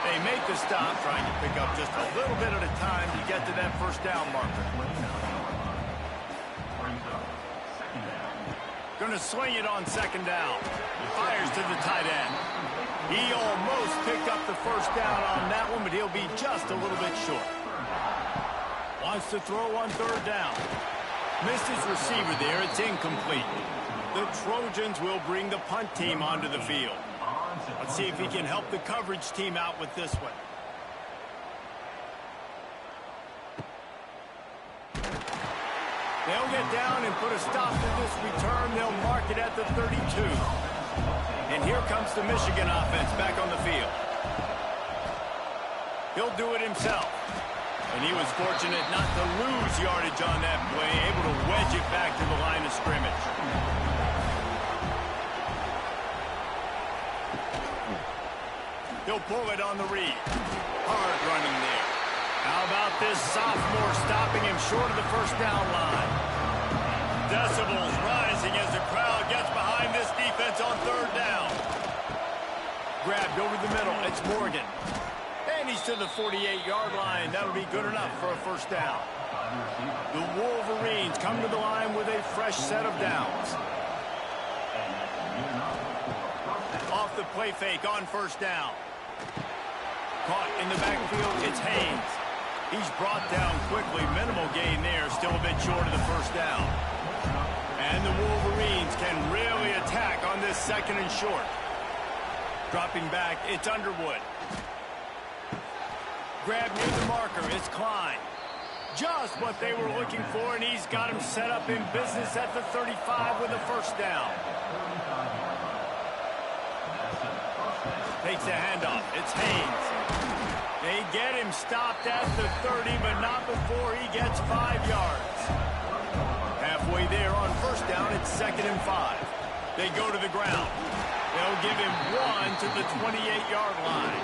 They make the stop, trying to pick up just a little bit at a time to get to that 1st down marker. Going to swing it on 2nd down. Fires to the tight end. He almost picked up the 1st down on that one, but he'll be just a little bit short. Wants to throw on 3rd down. Missed his receiver there. It's incomplete. The Trojans will bring the punt team onto the field. Let's see if he can help the coverage team out with this one. They'll get down and put a stop to this return. They'll mark it at the 32. And here comes the Michigan offense back on the field. He'll do it himself. And he was fortunate not to lose yardage on that play, able to wedge it back to the line of scrimmage. He'll pull it on the read. Hard running there. How about this sophomore stopping him short of the 1st down line? Decibels rising as the crowd gets behind this defense on 3rd down. Grabbed over the middle. It's Morgan. And And he's to the 48-yard line. That'll be good enough for a first down. The Wolverines come to the line with a fresh set of downs. Off the play fake on first down. Caught in the backfield, it's Haynes. He's brought down quickly. Minimal gain there, still a bit short of the first down. And the Wolverines can really attack on this second and short. Dropping back, it's Underwood. Grab near the marker, it's Klein. Just what they were looking for, and he's got him set up in business at the 35 with a first down. Takes the handoff, it's Haynes. They get him stopped at the 30, but not before he gets 5 yards. Halfway there on first down, it's 2nd and 5. They go to the ground. They'll give him 1 to the 28-yard line.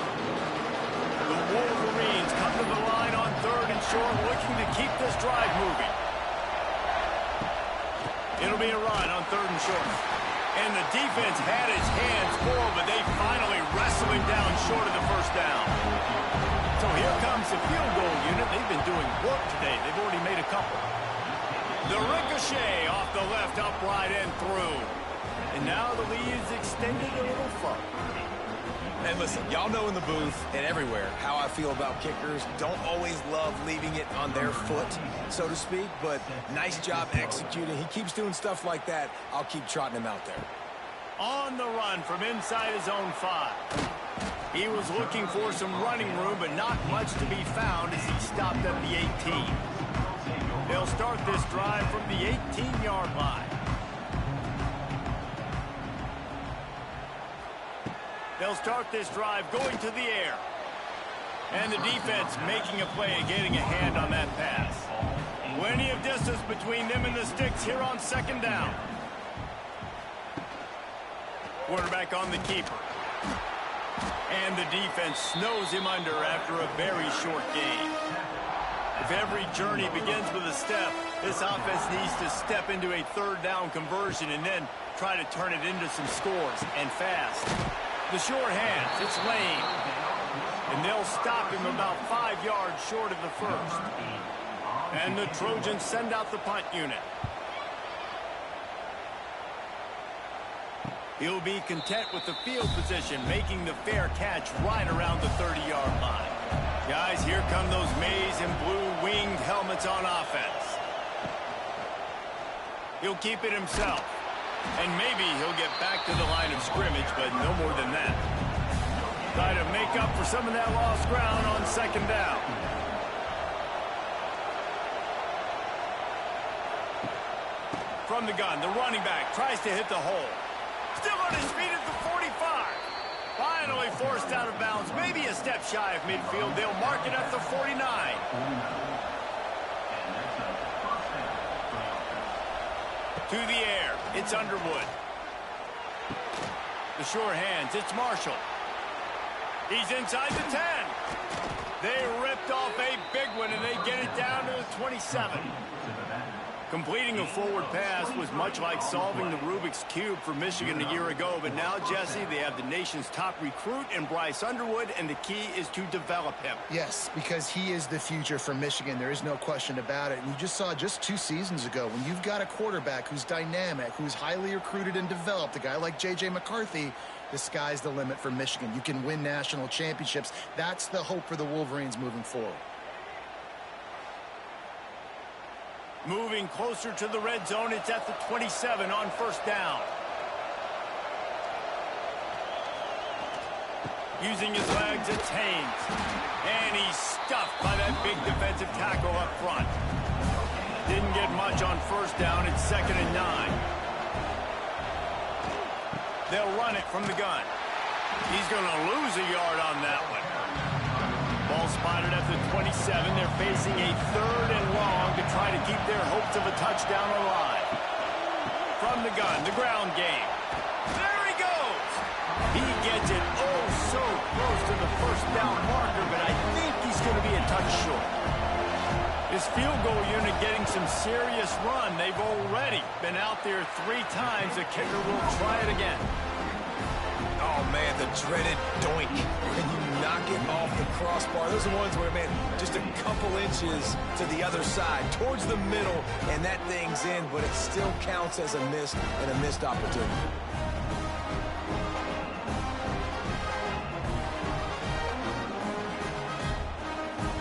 The Wolverines come to the line on 3rd and short, looking to keep this drive moving. It'll be a run on 3rd and short. And the defense had his hands full, but they finally wrestle him down short of the first down. So here comes the field goal unit. They've been doing work today. They've already made a couple. The ricochet off the left upright and through. And now the lead is extended a little further. And listen, y'all know in the booth and everywhere how I feel about kickers. Don't always love leaving it on their foot, so to speak, but nice job executing. He keeps doing stuff like that. I'll keep trotting him out there. On the run from inside his own 5. He was looking for some running room, but not much to be found as he stopped at the 18. They'll start this drive from the 18-yard line. They'll start this drive going to the air. And the defense making a play and getting a hand on that pass. Plenty of distance between them and the sticks here on 2nd down. Quarterback on the keeper. And the defense snows him under after a very short gain. If every journey begins with a step, this offense needs to step into a 3rd down conversion and then try to turn it into some scores, and fast. The short hands, it's Lane. And they'll stop him about 5 yards short of the first. And the Trojans send out the punt unit. He'll be content with the field position, making the fair catch right around the 30-yard line. Guys, here come those maize and blue winged helmets on offense. He'll keep it himself. And maybe he'll get back to the line of scrimmage, but no more than that. Try to make up for some of that lost ground on 2nd down. From the gun, the running back tries to hit the hole. Still on his feet at the 45. Finally forced out of bounds. Maybe a step shy of midfield. They'll mark it at the 49. To the air, it's Underwood. The short hands, it's Marshall. He's inside the 10. They ripped off a big one, and they get it down to the 27. Completing a forward pass was much like solving the Rubik's Cube for Michigan a year ago, but now, Jesse, they have the nation's top recruit in Bryce Underwood, and the key is to develop him. Yes, because he is the future for Michigan. There is no question about it. And you just saw just 2 seasons ago, when you've got a quarterback who's dynamic, who's highly recruited and developed, a guy like J.J. McCarthy, the sky's the limit for Michigan. You can win national championships. That's the hope for the Wolverines moving forward. Moving closer to the red zone, it's at the 27 on first down. Using his legs, it's Haynes. And he's stuffed by that big defensive tackle up front. Didn't get much on first down. It's 2nd and 9. They'll run it from the gun. He's going to lose a yard on that one. Ball spotted at the 27. They're facing a 3rd and long to try to keep their hopes of a touchdown alive. From the gun, the ground game. There he goes. He gets it oh so close to the first down marker, but I think he's going to be a touch short. This field goal unit getting some serious run. They've already been out there 3 times. The kicker will try it again. Oh, man, the dreaded doink. When you knock it off the crossbar, those are ones where, man, just a couple inches to the other side, towards the middle, and that thing's in, but it still counts as a missed and a missed opportunity.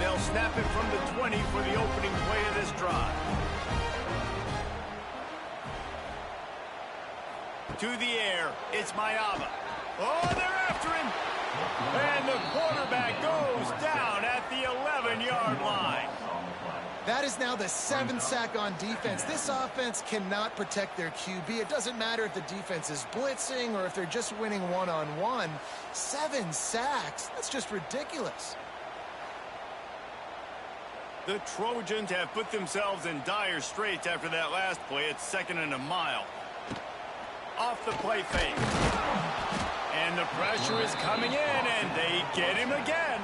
They'll snap it from the 20 for the opening play of this drive. To the air, it's Mayava. Oh, they're after him. And the quarterback goes down at the 11-yard line. That is now the 7th sack on defense. This offense cannot protect their QB. It doesn't matter if the defense is blitzing or if they're just winning one-on-one. 7 sacks, that's just ridiculous. The Trojans have put themselves in dire straits after that last play. It's 2nd and a mile. Off the play fake. And the pressure is coming in, and they get him again.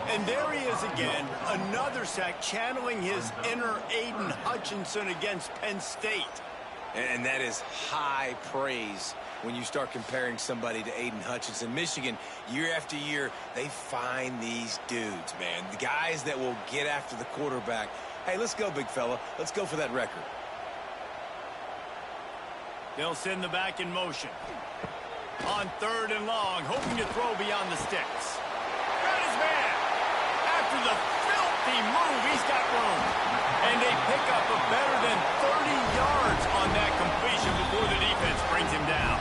And there he is again, another sack, channeling his inner Aiden Hutchinson against Penn State. And that is high praise when you start comparing somebody to Aiden Hutchinson. Michigan, year after year, they find these dudes, man. The guys that will get after the quarterback. Hey, let's go, big fella. Let's go for that record. They'll send the back in motion. On 3rd and long, hoping to throw beyond the sticks. Got his man. After the filthy move, he's got room. And they pick up a better than 30 yards on that completion before the defense brings him down.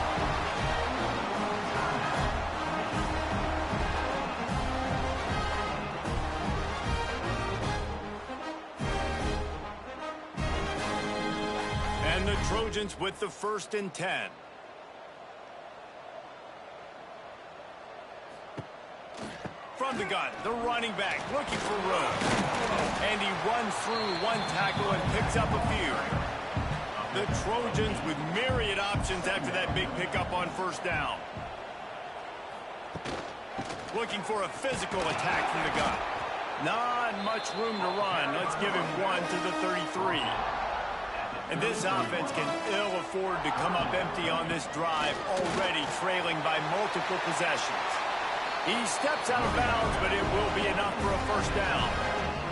And the Trojans with the 1st and 10. From the gun, the running back looking for room. And he runs through one tackle and picks up a few. The Trojans with myriad options after that big pickup on 1st down. Looking for a physical attack from the gun. Not much room to run. Let's give him one to the 33. And this offense can ill afford to come up empty on this drive, already trailing by multiple possessions. He steps out of bounds, but it will be enough for a 1st down.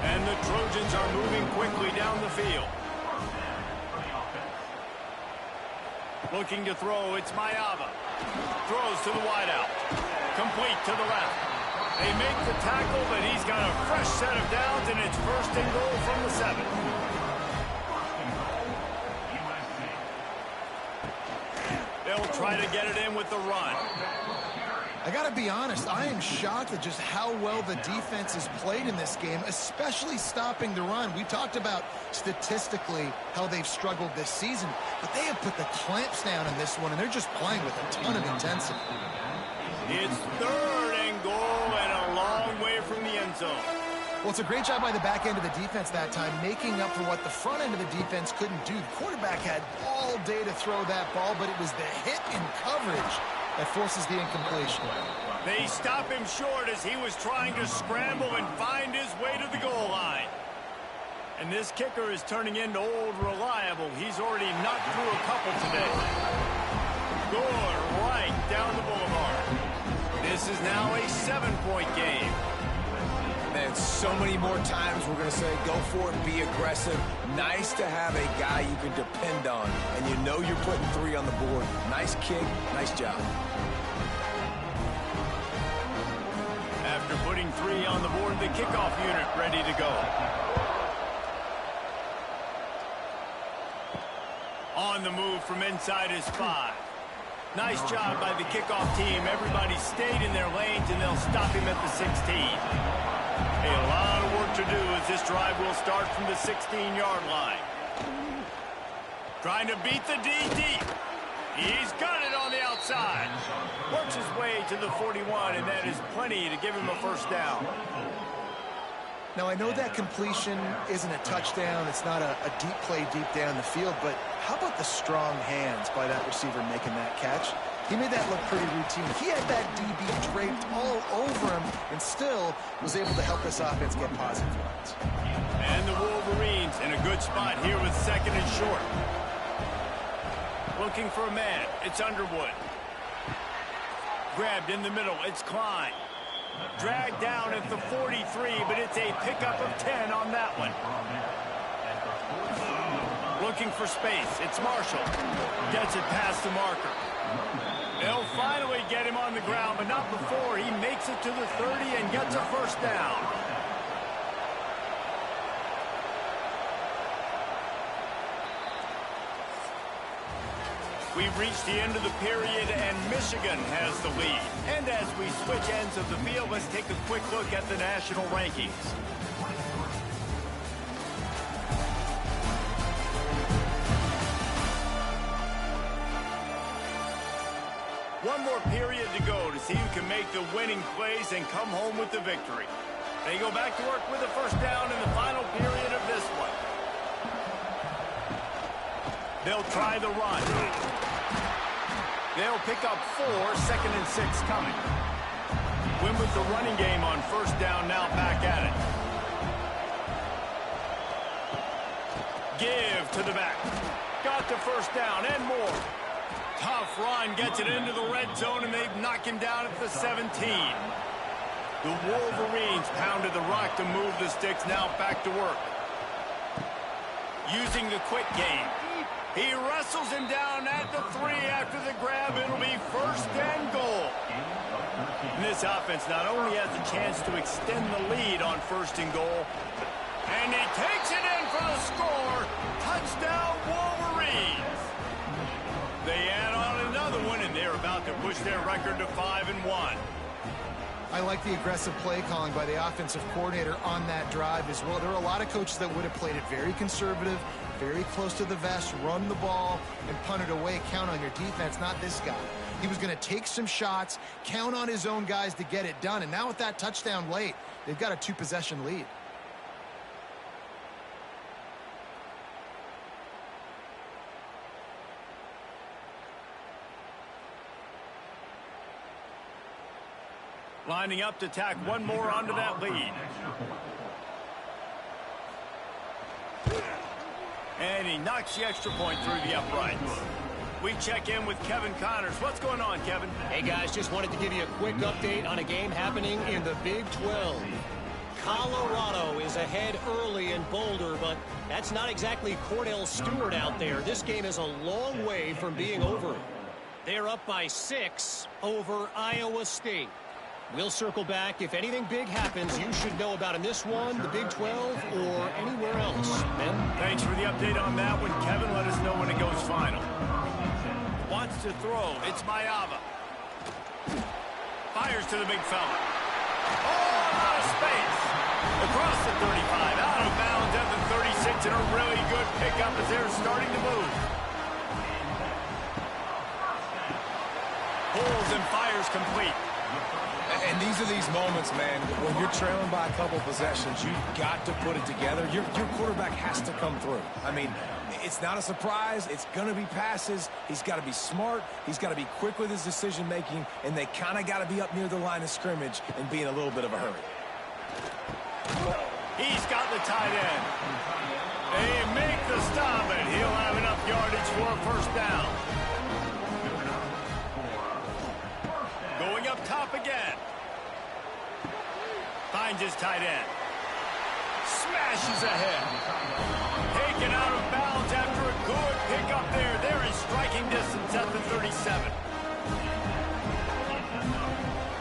And the Trojans are moving quickly down the field. Looking to throw, it's Mayava. Throws to the wideout. Complete to the left. They make the tackle, but he's got a fresh set of downs, and it's 1st and goal from the 7. They'll try to get it in with the run. I got to be honest, I am shocked at just how well the defense has played in this game, especially stopping the run. We talked about statistically how they've struggled this season, but they have put the clamps down in this one, and they're just playing with a ton of intensity. It's 3rd and goal and a long way from the end zone. Well, it's a great job by the back end of the defense that time, making up for what the front end of the defense couldn't do. The quarterback had all day to throw that ball, but it was the hit in coverage that forces the incompletion. They stop him short as he was trying to scramble and find his way to the goal line. And this kicker is turning into old reliable. He's already knocked through a couple today. Good right down the boulevard. This is now a 7-point game. Man, so many more times we're going to say, go for it, be aggressive. Nice to have a guy you can depend on, and you know you're putting 3 on the board. Nice kick, nice job. After putting 3 on the board, the kickoff unit ready to go. On the move from inside his 5. Nice job by the kickoff team. Everybody stayed in their lanes, and they'll stop him at the 16. A lot of work to do as this drive will start from the 16-yard line. Trying to beat the D deep. He's got it on the outside. Works his way to the 41, and that is plenty to give him a 1st down. Now, I know that completion isn't a touchdown. It's not a deep play deep down the field, but how about the strong hands by that receiver making that catch? He made that look pretty routine. He had that DB draped all over him and still was able to help this offense get positive yards. And the Wolverines in a good spot here with 2nd and short. Looking for a man. It's Underwood. grabbed in the middle. It's Klein. Dragged down at the 43, but it's a pickup of 10 on that one. Looking for space. It's Marshall. Gets it past the marker. They'll finally get him on the ground, but not before he makes it to the 30 and gets a first down. We've reached the end of the period, and Michigan has the lead. And as we switch ends of the field, let's take a quick look at the national rankings. One more period to go to see who can make the winning plays and come home with the victory. They go back to work with a first down in the final period of this one. They'll try the run. They'll pick up 4, 2nd and 6 coming. Win with the running game on first down, now back at it. Give to the back. Got the first down and more. Tough run, gets it into the red zone, and they've knocked him down at the 17. The Wolverines pounded the rock to move the sticks, now back to work. Using the quick game. He wrestles him down at the 3 after the grab. It'll be first and goal. And this offense not only has a chance to extend the lead on first and goal, and he takes it in for the score. Touchdown, Wolverines. They add on another one, and they're about to push their record to 5-1. I like the aggressive play calling by the offensive coordinator on that drive as well. There are a lot of coaches that would have played it very conservative, very close to the vest, run the ball, and punt it away. Count on your defense, not this guy. He was going to take some shots, count on his own guys to get it done. And now with that touchdown late, they've got a 2-possession lead. Lining up to tack one more onto that lead. And he knocks the extra point through the uprights. We check in with Kevin Connors. What's going on, Kevin? Hey, guys, just wanted to give you a quick update on a game happening in the Big 12. Colorado is ahead early in Boulder, but that's not exactly Cordell Stewart out there. This game is a long way from being over. They're up by 6 over Iowa State. We'll circle back. If anything big happens, you should know about in this one, the Big 12, or anywhere else. Ben? Thanks for the update on that one, Kevin. Let us know when it goes final. Wants to throw. It's Mayava. Fires to the big fella. Oh, out of space. Across the 35, out of bounds at the 36, and a really good pickup as they're starting to move. Pulls and fires complete. And these are these moments, man, when you're trailing by a couple possessions, you've got to put it together. Your quarterback has to come through. I mean, it's not a surprise. It's going to be passes. He's got to be smart. He's got to be quick with his decision-making, and they kind of got to be up near the line of scrimmage and be in a little bit of a hurry. He's got the tight end. They make the stop, and he'll have enough yardage for a first down. Going up top again. Finds his tight end. Smashes ahead. Taken out of bounds after a good pickup there. They're in striking distance at the 37.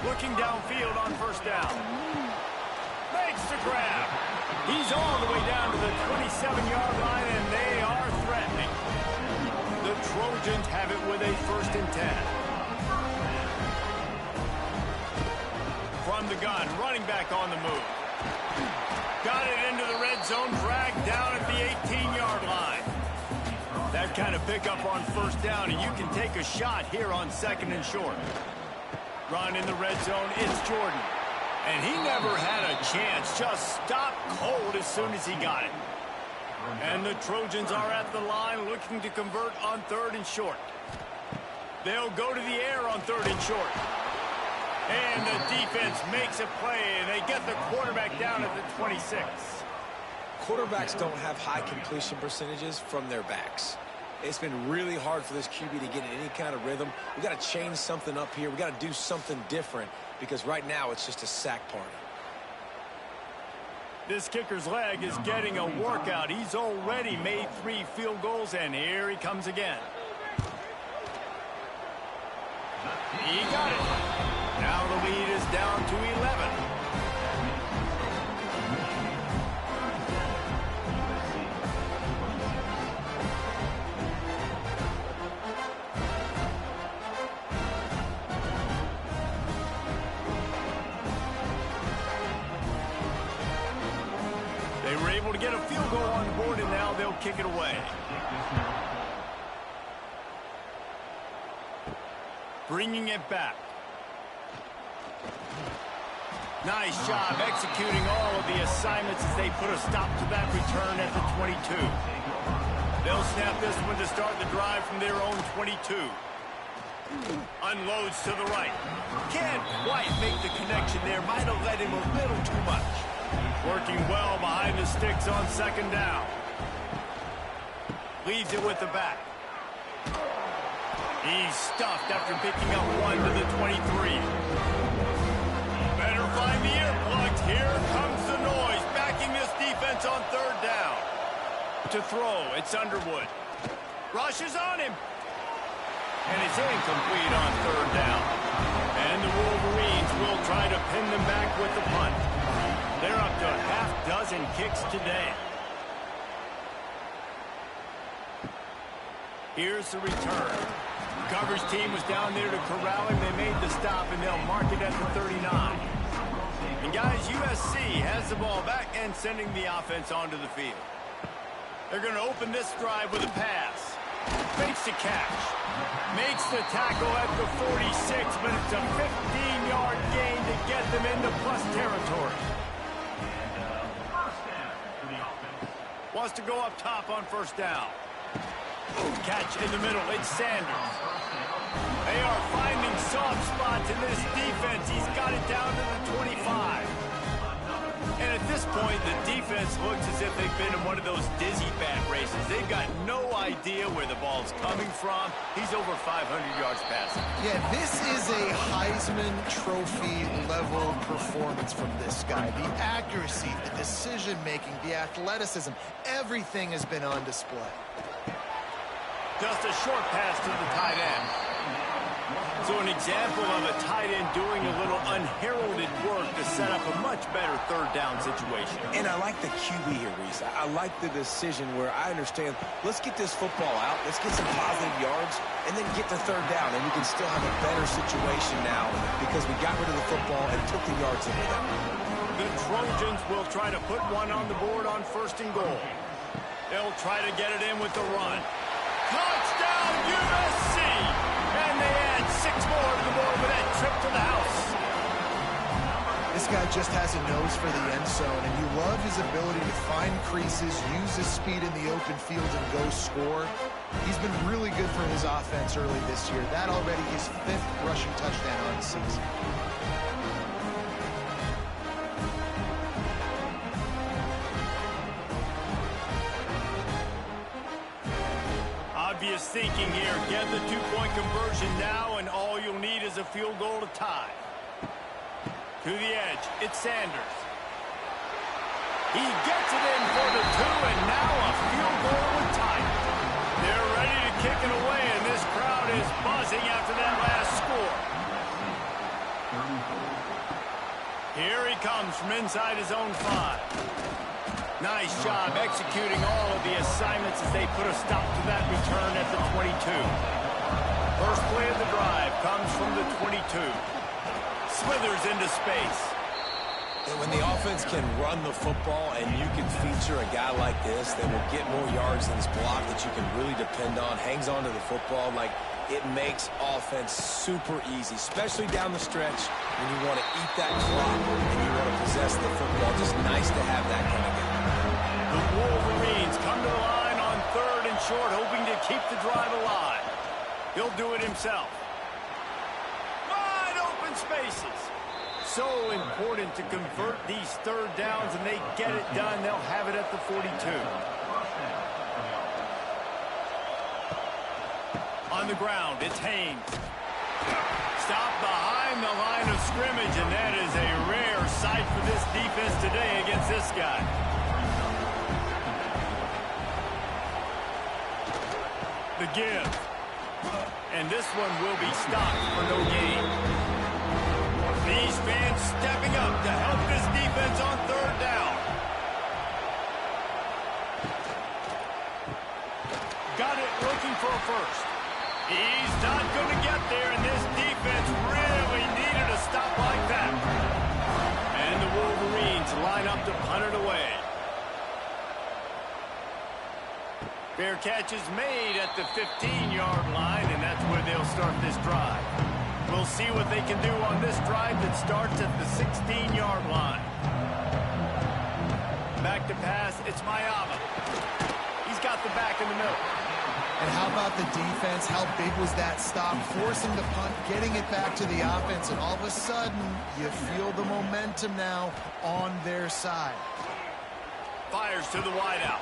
Looking downfield on first down. Makes the grab. He's all the way down to the 27-yard line, and they are threatening. The Trojans have it with a 1st and 10. From the gun, running back on the move. Got it into the red zone, dragged down at the 18-yard line. That kind of pickup on first down, and you can take a shot here on 2nd and short. Run in the red zone, it's Jordan. And he never had a chance, just stopped cold as soon as he got it. And the Trojans are at the line looking to convert on 3rd and short. They'll go to the air on 3rd and short. And the defense makes a play, and they get the quarterback down at the 26. Quarterbacks don't have high completion percentages from their backs. It's been really hard for this QB to get in any kind of rhythm. We got to change something up here. We got to do something different because right now it's just a sack party. This kicker's leg is getting a workout. He's already made 3 field goals, and here he comes again. He got it. Now the lead is down to 11. They were able to get a field goal on the board, and now they'll kick it away. Bringing it back. Nice job executing all of the assignments as they put a stop to that return at the 22. They'll snap this one to start the drive from their own 22. Unloads to the right. Can't quite make the connection there. Might have led him a little too much. Working well behind the sticks on second down. Leaves it with the back. He's stuffed after picking up 1 to the 23. Better find the earplugs. Here comes the noise. Backing this defense on third down. To throw, it's Underwood. Rushes on him. And it's incomplete on third down. And the Wolverines will try to pin them back with the punt. They're up to a half-dozen kicks today. Here's the return. Coverage team was down there to corral him. They made the stop, and they'll mark it at the 39. And guys, USC has the ball back and sending the offense onto the field. They're going to open this drive with a pass. Fakes the catch. Makes the tackle at the 46, but it's a 15-yard gain to get them into plus territory. Wants to go up top on first down. Catch in the middle. It's Sanders. They are finding soft spots in this defense. He's got it down to the 25. And at this point, the defense looks as if they've been in one of those dizzy bat races. They've got no idea where the ball's coming from. He's over 500 yards passing. Yeah, this is a Heisman Trophy level performance from this guy. The accuracy, the decision-making, the athleticism, everything has been on display. Just a short pass to the tight end. So an example of a tight end doing a little unheralded work to set up a much better third down situation. And I like the QB here, Reese. I like the decision where I understand, let's get this football out, let's get some positive yards, and then get to third down, and we can still have a better situation now because we got rid of the football and took the yards away them. The Trojans will try to put one on the board on first and goal. They'll try to get it in with the run. Touchdown, USC! And they add 6 more to the board with that trip to the house. This guy just has a nose for the end zone, and you love his ability to find creases, use his speed in the open field, and go score. He's been really good for his offense early this year. That already his 5th rushing touchdown on the season. Obvious thinking here. Get the 2-point conversion now, and all you'll need is a field goal to tie. To the edge, it's Sanders. He gets it in for the 2, and now a field goal would tie it. They're ready to kick it away, and this crowd is buzzing after that last score. Here he comes from inside his own 5. Nice job executing all of the assignments as they put a stop to that return at the 22. First play of the drive comes from the 22. Slithers into space. And when the offense can run the football and you can feature a guy like this that will get more yards than this block that you can really depend on, hangs on to the football, like it makes offense super easy, especially down the stretch when you want to eat that clock and you want to possess the football. Just nice to have that kind of game. The Wolverines come to the line on third and short, hoping to keep the drive alive. He'll do it himself. Wide open spaces. So important to convert these third downs, and they get it done. They'll have it at the 42. on the ground. It's Haynes. Stop behind the line of scrimmage, and that is a rare sight for this defense today against this guy. The give. And this one will be stopped for no gain. These fans stepping up to help this defense on third down. Got it looking for a first. He's not going to get there, and this defense really needed a stop like that. And the Wolverines line up to punt it away. Fair catch is made at the 15-yard line, and that's where they'll start this drive. We'll see what they can do on this drive that starts at the 16-yard line. Back to pass, it's Mayama. He's got the back in the middle. And how about the defense? How big was that stop? Forcing the punt, getting it back to the offense, and all of a sudden, you feel the momentum now on their side. Fires to the wideout.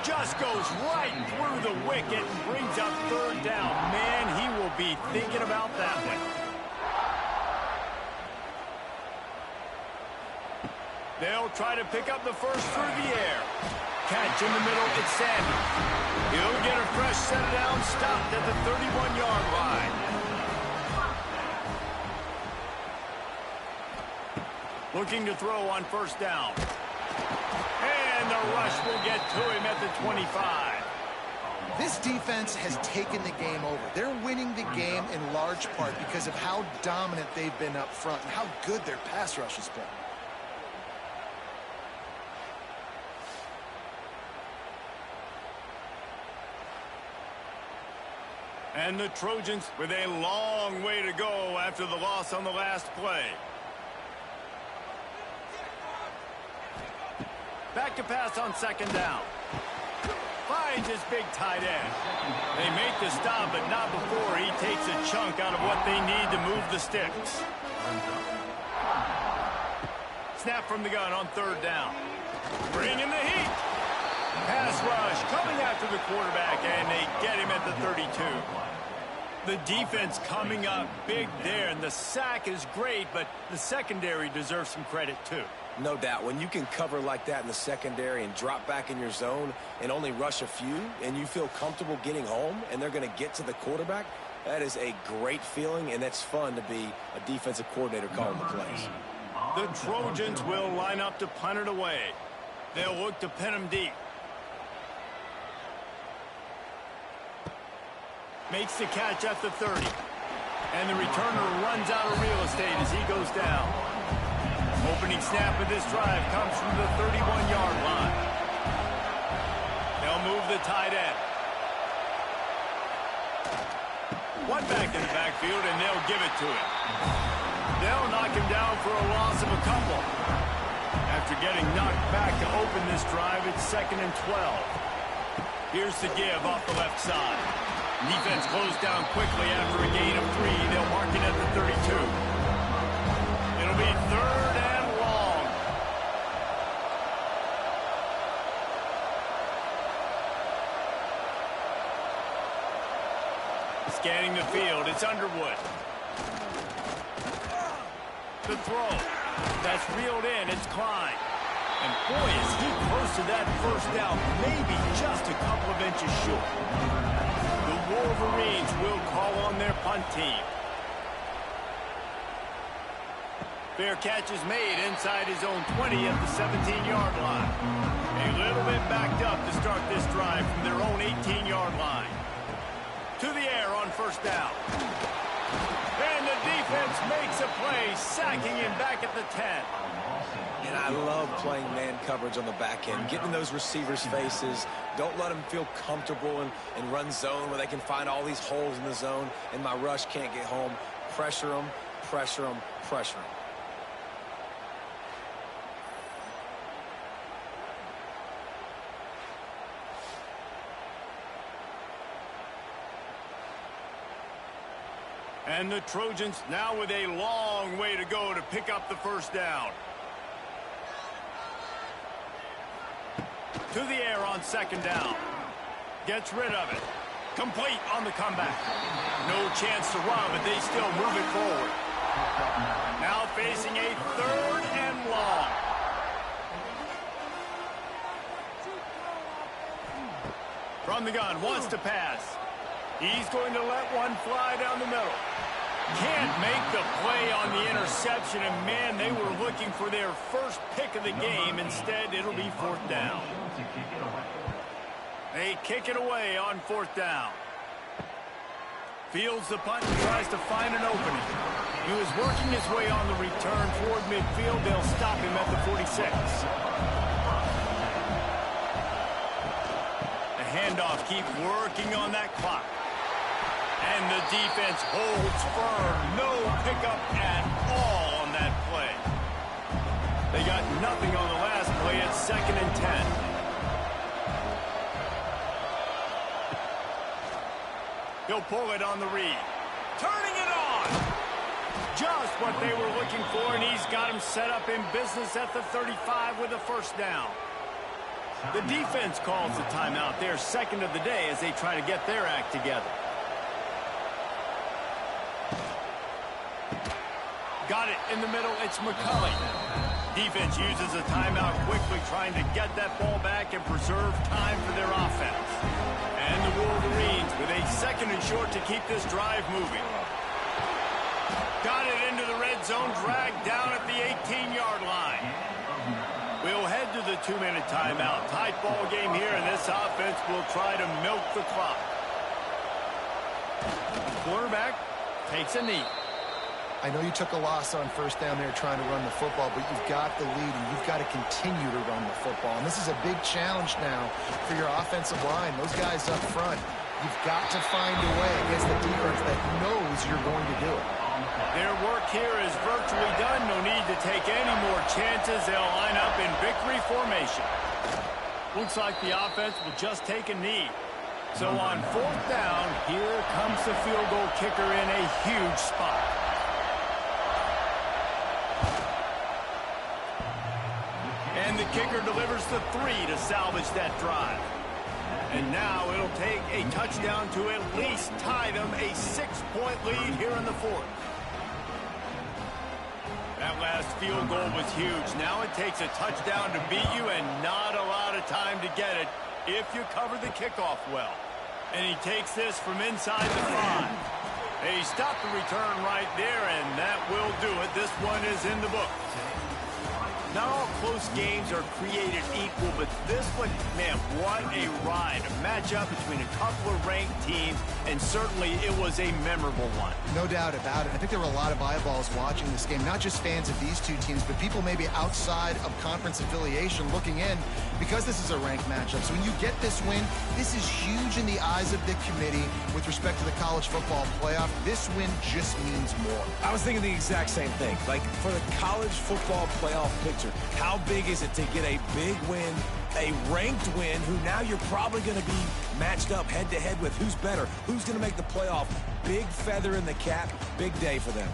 Just goes right through the wicket and brings up third down. Man, he will be thinking about that one. They'll try to pick up the first through the air. Catch in the middle, it's Sanders. He'll get a fresh set down, stopped at the 31-yard line. Looking to throw on first down. And the rush will get to him at the 25. This defense has taken the game over. They're winning the game in large part because of how dominant they've been up front and how good their pass rush has been. And the Trojans with a long way to go after the loss on the last play. Back to pass on second down. Finds his big tight end. They make the stop, but not before he takes a chunk out of what they need to move the sticks. Snap from the gun on third down. Bringing the heat. Pass rush coming after the quarterback, and they get him at the 32. The defense coming up big there, and the sack is great, but the secondary deserves some credit too. No doubt. When you can cover like that in the secondary and drop back in your zone and only rush a few, and you feel comfortable getting home and they're going to get to the quarterback, that is a great feeling, and it's fun to be a defensive coordinator calling the plays. The Trojans will line up to punt it away. They'll look to pin him deep. Makes the catch at the 30. And the returner runs out of real estate as he goes down. Opening snap of this drive comes from the 31-yard line. They'll move the tight end. One back in the backfield, and they'll give it to him. They'll knock him down for a loss of a couple. After getting knocked back to open this drive, it's 2nd and 12. Here's the give off the left side. Defense closed down quickly after a gain of 3. They'll mark it at the 32. It'll be 3rd and long. Scanning the field, it's Underwood. The throw. That's reeled in, it's Klein. And boy, is he close to that first down, maybe just a couple of inches short. The Wolverines will call on their punt team. Fair catch is made inside his own 20 at the 17-yard line. A little bit backed up to start this drive from their own 18-yard line. To the air on first down. And the defense makes a play, sacking him back at the 10. And I love playing man coverage on the back end, getting in those receivers' faces. Don't let them feel comfortable and run zone where they can find all these holes in the zone and my rush can't get home. Pressure them, pressure them, pressure them. And the Trojans now with a long way to go to pick up the first down. To the air on second down. Gets rid of it. Complete on the comeback. No chance to run, but they still move it forward. Now facing a 3rd and long. From the gun, wants to pass. He's going to let one fly down the middle. Can't make the play on the interception, and man, they were looking for their first pick of the game. Instead, it'll be 4th down. They kick it away on 4th down. Fields the punt and tries to find an opening. He was working his way on the return toward midfield. They'll stop him at the 46. The handoff keeps working on that clock. And the defense holds firm. No pickup at all on that play. They got nothing on the last play. It's 2nd and 10. He'll pull it on the read. Turning it on. Just what they were looking for, and he's got him set up in business at the 35 with a 1st down. The defense calls the timeout. Their 2nd of the day as they try to get their act together. Got it in the middle. It's McCulley. Defense uses a timeout quickly, trying to get that ball back and preserve time for their offense. And the Wolverines with a 2nd and short to keep this drive moving. Got it into the red zone, dragged down at the 18-yard line. We'll head to the 2-minute timeout. Tight ball game here, and this offense will try to milk the clock. Quarterback takes a knee. I know you took a loss on 1st down there trying to run the football, but you've got the lead, and you've got to continue to run the football. And this is a big challenge now for your offensive line. Those guys up front, you've got to find a way against the defense that knows you're going to do it. Their work here is virtually done. No need to take any more chances. They'll line up in victory formation. Looks like the offense will just take a knee. So on 4th down, here comes the field goal kicker in a huge spot. And the kicker delivers the 3 to salvage that drive. And now it'll take a touchdown to at least tie them a 6-point lead here in the 4th. That last field goal was huge. Now it takes a touchdown to beat you and not a lot of time to get it if you cover the kickoff well. And he takes this from inside the 5. They stop the return right there, and that will do it. This one is in the book. Not all close games are created equal, but this one, man, what a ride. A matchup between a couple of ranked teams, and certainly it was a memorable one. No doubt about it. I think there were a lot of eyeballs watching this game, not just fans of these two teams, but people maybe outside of conference affiliation looking in because this is a ranked matchup. So when you get this win, this is huge in the eyes of the committee with respect to the college football playoff. This win just means more. I was thinking the exact same thing. Like, for the college football playoff picture, how big is it to get a big win, a ranked win, who now you're probably going to be matched up head-to-head with who's better, who's going to make the playoff. Big feather in the cap, big day for them.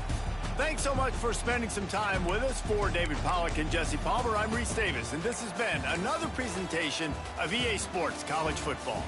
Thanks so much for spending some time with us. For David Pollack and Jesse Palmer, I'm Reese Davis, and this has been another presentation of EA Sports College Football.